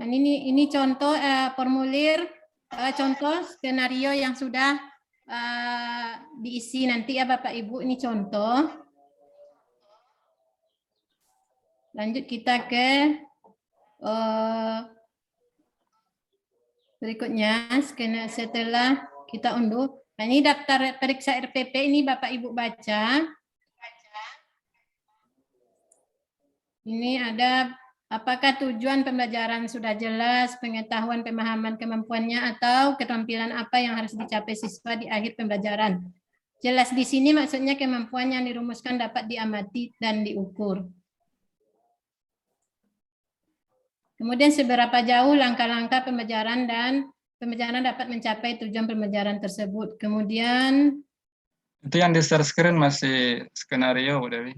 Dan ini contoh formulir, contoh skenario yang sudah diisi nanti ya Bapak Ibu. Ini contoh. Lanjut kita ke berikutnya. Setelah kita unduh. Nah, ini daftar periksa RPP, ini Bapak Ibu baca. Ini ada apakah tujuan pembelajaran sudah jelas, pengetahuan, pemahaman, kemampuannya, atau keterampilan apa yang harus dicapai siswa di akhir pembelajaran. Jelas di sini maksudnya kemampuan yang dirumuskan dapat diamati dan diukur. Kemudian seberapa jauh langkah-langkah pembelajaran dan pembelajaran dapat mencapai tujuan pembelajaran tersebut. Kemudian itu yang di share screen masih skenario, Bu Dewi.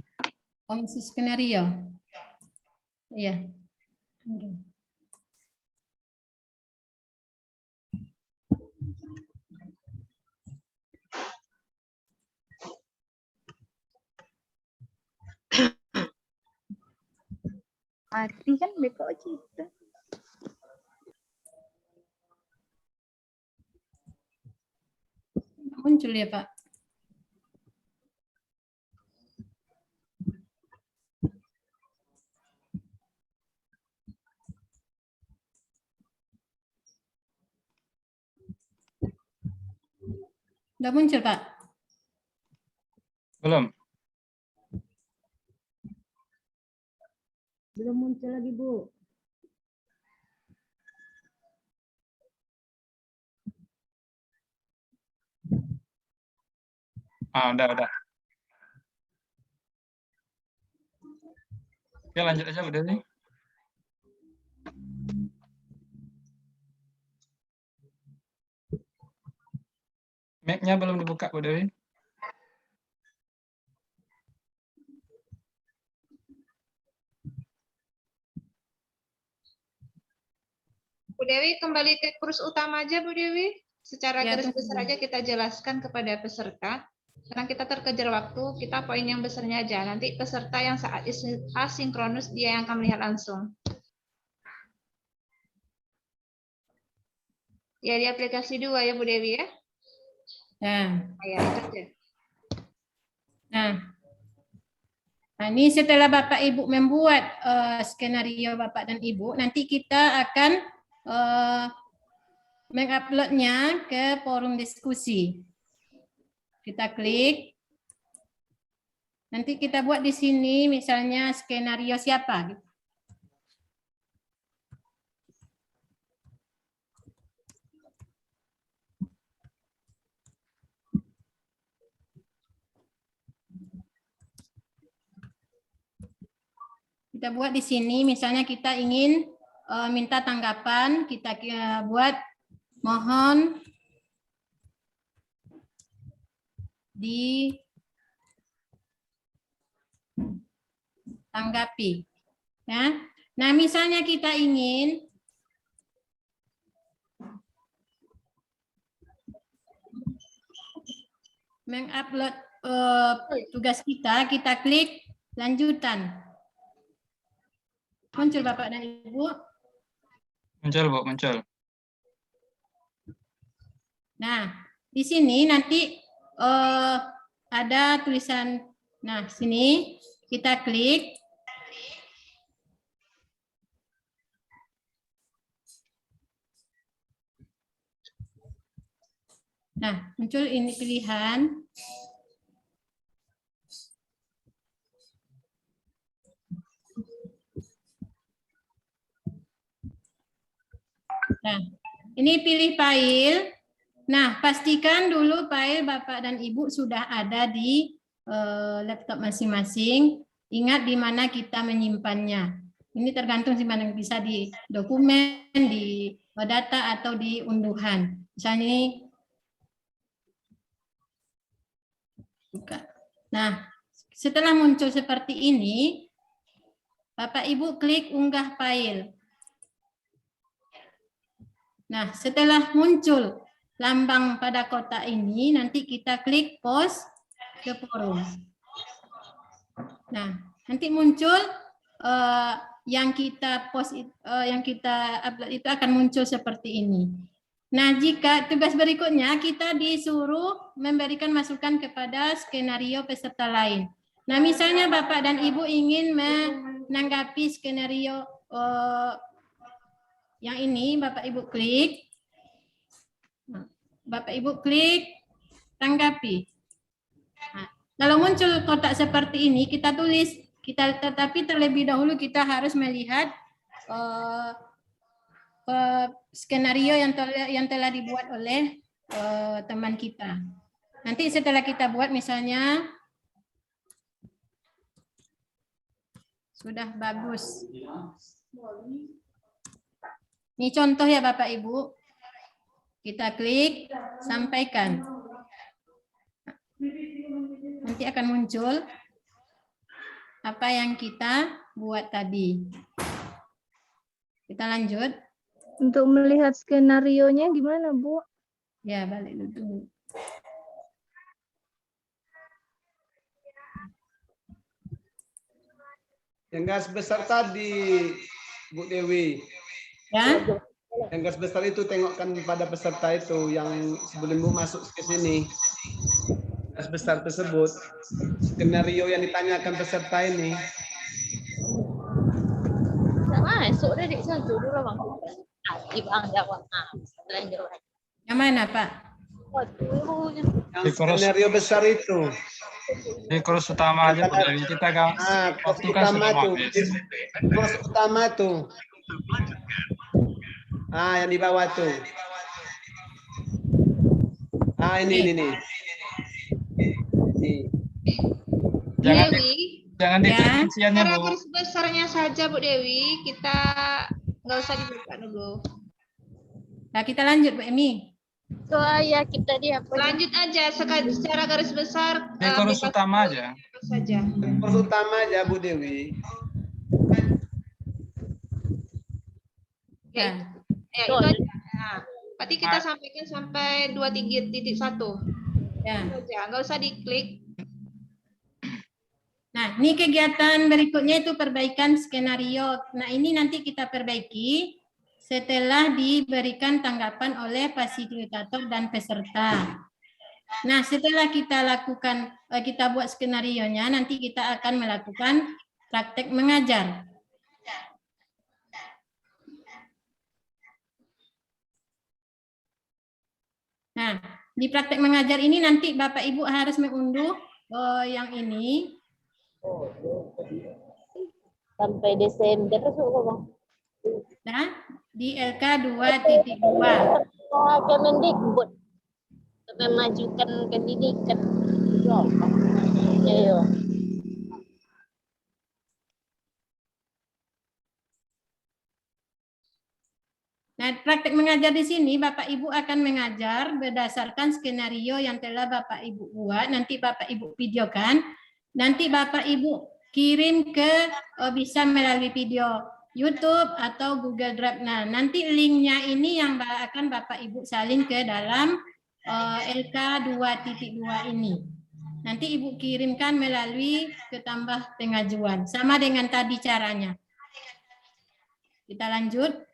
Oh, masih skenario. Iya. Mati kan beko cita. Muncul ya Pak. Sudah muncul Pak? Belum. Belum muncul lagi Bu. Udah. Oke, lanjut aja Bu Dewi. Mic-nya belum dibuka Bu Dewi. Bu Dewi kembali ke kurs utama aja Bu Dewi. Secara Ya, garis besar aja kita jelaskan kepada peserta. Karena kita terkejar waktu, kita poin yang besarnya aja. Nanti peserta yang saat asinkronus dia yang akan melihat langsung. Ya di aplikasi 2 ya Bu Dewi ya. Ya, itu aja. Nah, ini setelah Bapak Ibu membuat skenario Bapak dan Ibu, nanti kita akan menguploadnya ke forum diskusi. Kita klik. Nanti kita buat di sini misalnya skenario siapa. Kita buat di sini, misalnya kita ingin minta tanggapan, kita buat mohon ditanggapi. Ya. Nah, misalnya kita ingin mengupload tugas kita klik lanjutan. Muncul Bapak dan Ibu? Muncul, Bu, muncul. Nah, di sini nanti ada tulisan, nah sini kita klik. Nah, muncul ini pilihan. Nah, ini pilih file. Nah, pastikan dulu file Bapak dan Ibu sudah ada di laptop masing-masing. Ingat di mana kita menyimpannya. Ini tergantung simpanan, bisa di dokumen, di data, atau di unduhan. Misalnya ini. Buka. Nah, setelah muncul seperti ini, Bapak Ibu klik unggah file. Nah, setelah muncul lambang pada kotak ini, nanti kita klik post ke forum. Nah, nanti muncul yang kita post, yang kita upload itu akan muncul seperti ini. Nah, jika tugas berikutnya kita disuruh memberikan masukan kepada skenario peserta lain. Nah, misalnya Bapak dan Ibu ingin menanggapi skenario yang ini, Bapak Ibu klik. Bapak Ibu klik tanggapi. Nah, kalau muncul kotak seperti ini, kita tulis, tetapi terlebih dahulu kita harus melihat skenario yang telah dibuat oleh teman kita. Nanti setelah kita buat, misalnya sudah bagus. Ini contoh ya Bapak Ibu. Kita klik, sampaikan. Nanti akan muncul apa yang kita buat tadi. Kita lanjut. Untuk melihat skenarionya gimana, Bu? Ya, balik dulu. Yang garis besar tadi, Bu Dewi. Ya. Yang garis besar itu tengokkan pada peserta itu yang sebelum Bu masuk ke sini. Garis besar tersebut, skenario yang ditanyakan peserta ini. Masuk deh di sana dulu lah Bang. Ibang jawab. Yang mana, Pak? Yang skenario besar itu. Di kursus utama aja, Bu Dewi. Kita kan waktu kan sudah habis. Kursus utama tuh. Yang di bawah tuh. Ini nih. Jangan diklik isiannya, Bu. Garis besarnya saja Bu Dewi, kita nggak usah dibuka dulu. Nah, kita lanjut Bu Emi. Ya kita lanjut aja secara garis besar. Di kursus utama aja. Kursus utama aja Bu Dewi. Ya, itu aja. Nah, berarti kita sampaikan sampai 23.1. Ya. Nggak usah diklik. Nah, ini kegiatan berikutnya itu perbaikan skenario. Nah, ini nanti kita perbaiki setelah diberikan tanggapan oleh fasilitator dan peserta. Nah, setelah kita lakukan, kita buat skenarionya, nanti kita akan melakukan praktek mengajar. Nah, di praktek mengajar ini nanti Bapak Ibu harus mengunduh yang ini. Sampai Desember Nah, di LK 2.2. Kemendikbud memajukan pendidikan. Ayo. Nah, praktek mengajar di sini Bapak Ibu akan mengajar berdasarkan skenario yang telah Bapak Ibu buat. Nanti Bapak Ibu videokan. Nanti Bapak Ibu kirim ke bisa melalui video YouTube atau Google Drive. Nah, nanti linknya ini yang akan Bapak Ibu salin ke dalam LK 2.2 ini. Nanti Ibu kirimkan melalui ketambah pengajuan. Sama dengan tadi caranya. Kita lanjut.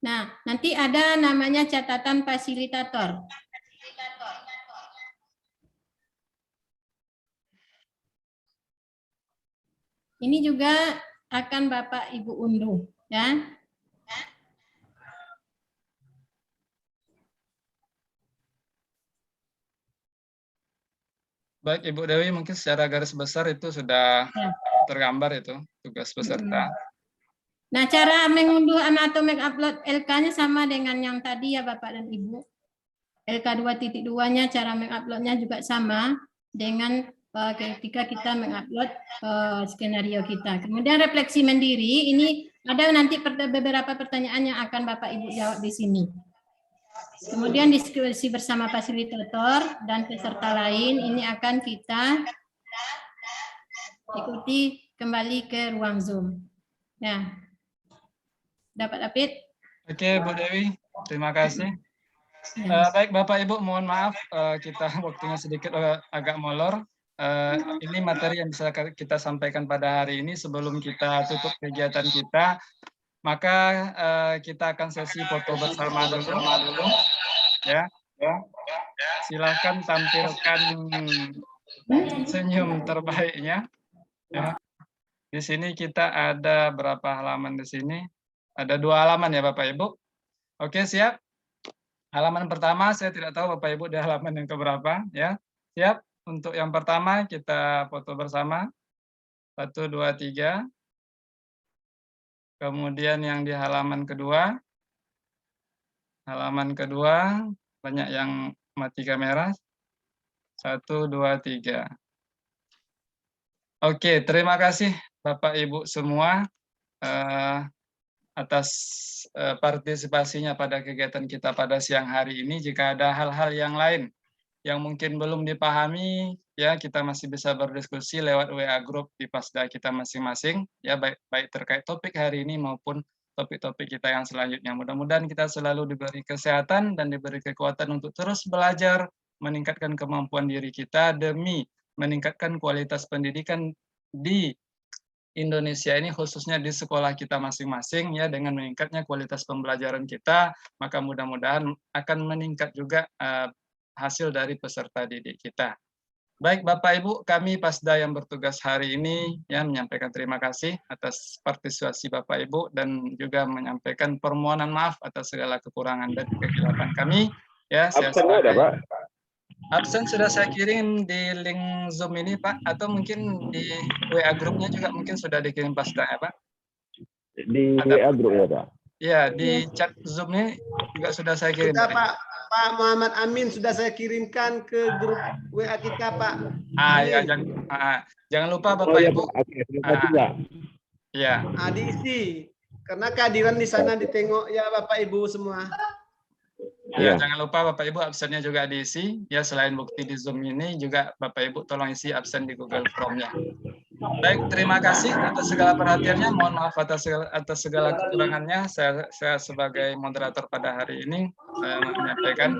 Nah, nanti ada namanya catatan fasilitator. Ini juga akan Bapak Ibu unduh, ya. Baik, Ibu Dewi, mungkin secara garis besar itu sudah tergambar itu tugas peserta. Nah, cara mengunduh atau mengupload LK-nya sama dengan yang tadi ya Bapak dan Ibu. LK 2.2-nya cara menguploadnya juga sama dengan ketika kita mengupload skenario kita. Kemudian refleksi mandiri, ini ada nanti beberapa pertanyaan yang akan Bapak Ibu jawab di sini. Kemudian diskusi bersama fasilitator dan peserta lain, ini akan kita ikuti kembali ke ruang Zoom. Ya. Dapat update? Oke, Bu Dewi, terima kasih. Baik, Bapak Ibu, mohon maaf kita waktunya sedikit agak molor. Ini materi yang bisa kita sampaikan pada hari ini. Sebelum kita tutup kegiatan kita, maka kita akan sesi foto bersama dulu. Ya, silakan tampilkan senyum terbaiknya. Ya. Di sini kita ada berapa halaman di sini? Ada 2 halaman ya Bapak Ibu. Oke, siap. Halaman pertama saya tidak tahu Bapak Ibu di halaman yang keberapa ya. Siap. Untuk yang pertama kita foto bersama. 1, 2, 3. Kemudian yang di halaman kedua. Halaman kedua banyak yang mati kamera. 1, 2, 3. Oke, terima kasih Bapak Ibu semua atas partisipasinya pada kegiatan kita pada siang hari ini. Jika ada hal-hal yang lain yang mungkin belum dipahami, ya kita masih bisa berdiskusi lewat WA Group di Pasda kita masing-masing, ya baik terkait topik hari ini maupun topik-topik kita yang selanjutnya. Mudah-mudahan kita selalu diberi kesehatan dan diberi kekuatan untuk terus belajar, meningkatkan kemampuan diri kita demi meningkatkan kualitas pendidikan di Indonesia ini, khususnya di sekolah kita masing-masing, ya dengan meningkatnya kualitas pembelajaran kita, maka mudah-mudahan akan meningkat juga hasil dari peserta didik kita. Baik Bapak Ibu, kami Pasda yang bertugas hari ini ya menyampaikan terima kasih atas partisipasi Bapak Ibu dan juga menyampaikan permohonan maaf atas segala kekurangan dan kekhilafan kami. Ya, saya sebagai absen sudah saya kirim di link Zoom ini Pak, atau mungkin di WA grupnya juga mungkin sudah dikirim Pasda ya Pak? Di WA grup ya Pak? Iya, di chat Zoom ini juga sudah saya kirim. Sudah Pak Muhammad Amin sudah saya kirimkan ke grup WA kita Pak. Ya, jangan lupa Bapak Ibu. Ya. Diisi, karena kehadiran di sana ditengok ya Bapak Ibu semua. Ya, Iya. jangan lupa Bapak Ibu absennya juga diisi. Ya, selain bukti di Zoom ini juga Bapak Ibu tolong isi absen di Google Form-nya. Baik, terima kasih atas segala perhatiannya. Mohon maaf atas segala kekurangannya. Saya sebagai moderator pada hari ini menyampaikan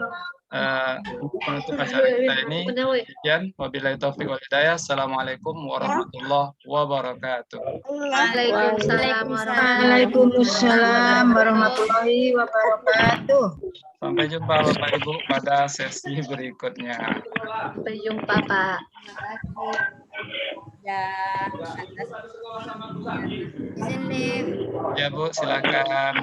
penutup acara kita ini. Demikian, wabillahi taufiq wal hidayah. Assalamualaikum warahmatullahi wabarakatuh. Waalaikumsalam warahmatullahi wabarakatuh. Sampai jumpa Bapak Ibu pada sesi berikutnya. Sampai jumpa, Pak. Ya, izin live. Ya Bu, silakan.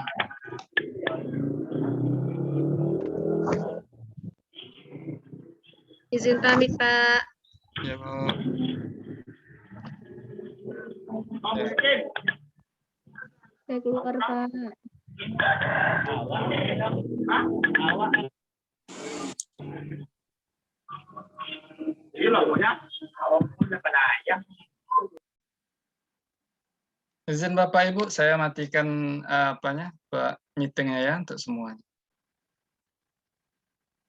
Izin pamit, Pak. Ya Bu. Saya keluar, Pak. Izin Bapak Ibu, saya matikan meetingnya ya untuk semuanya.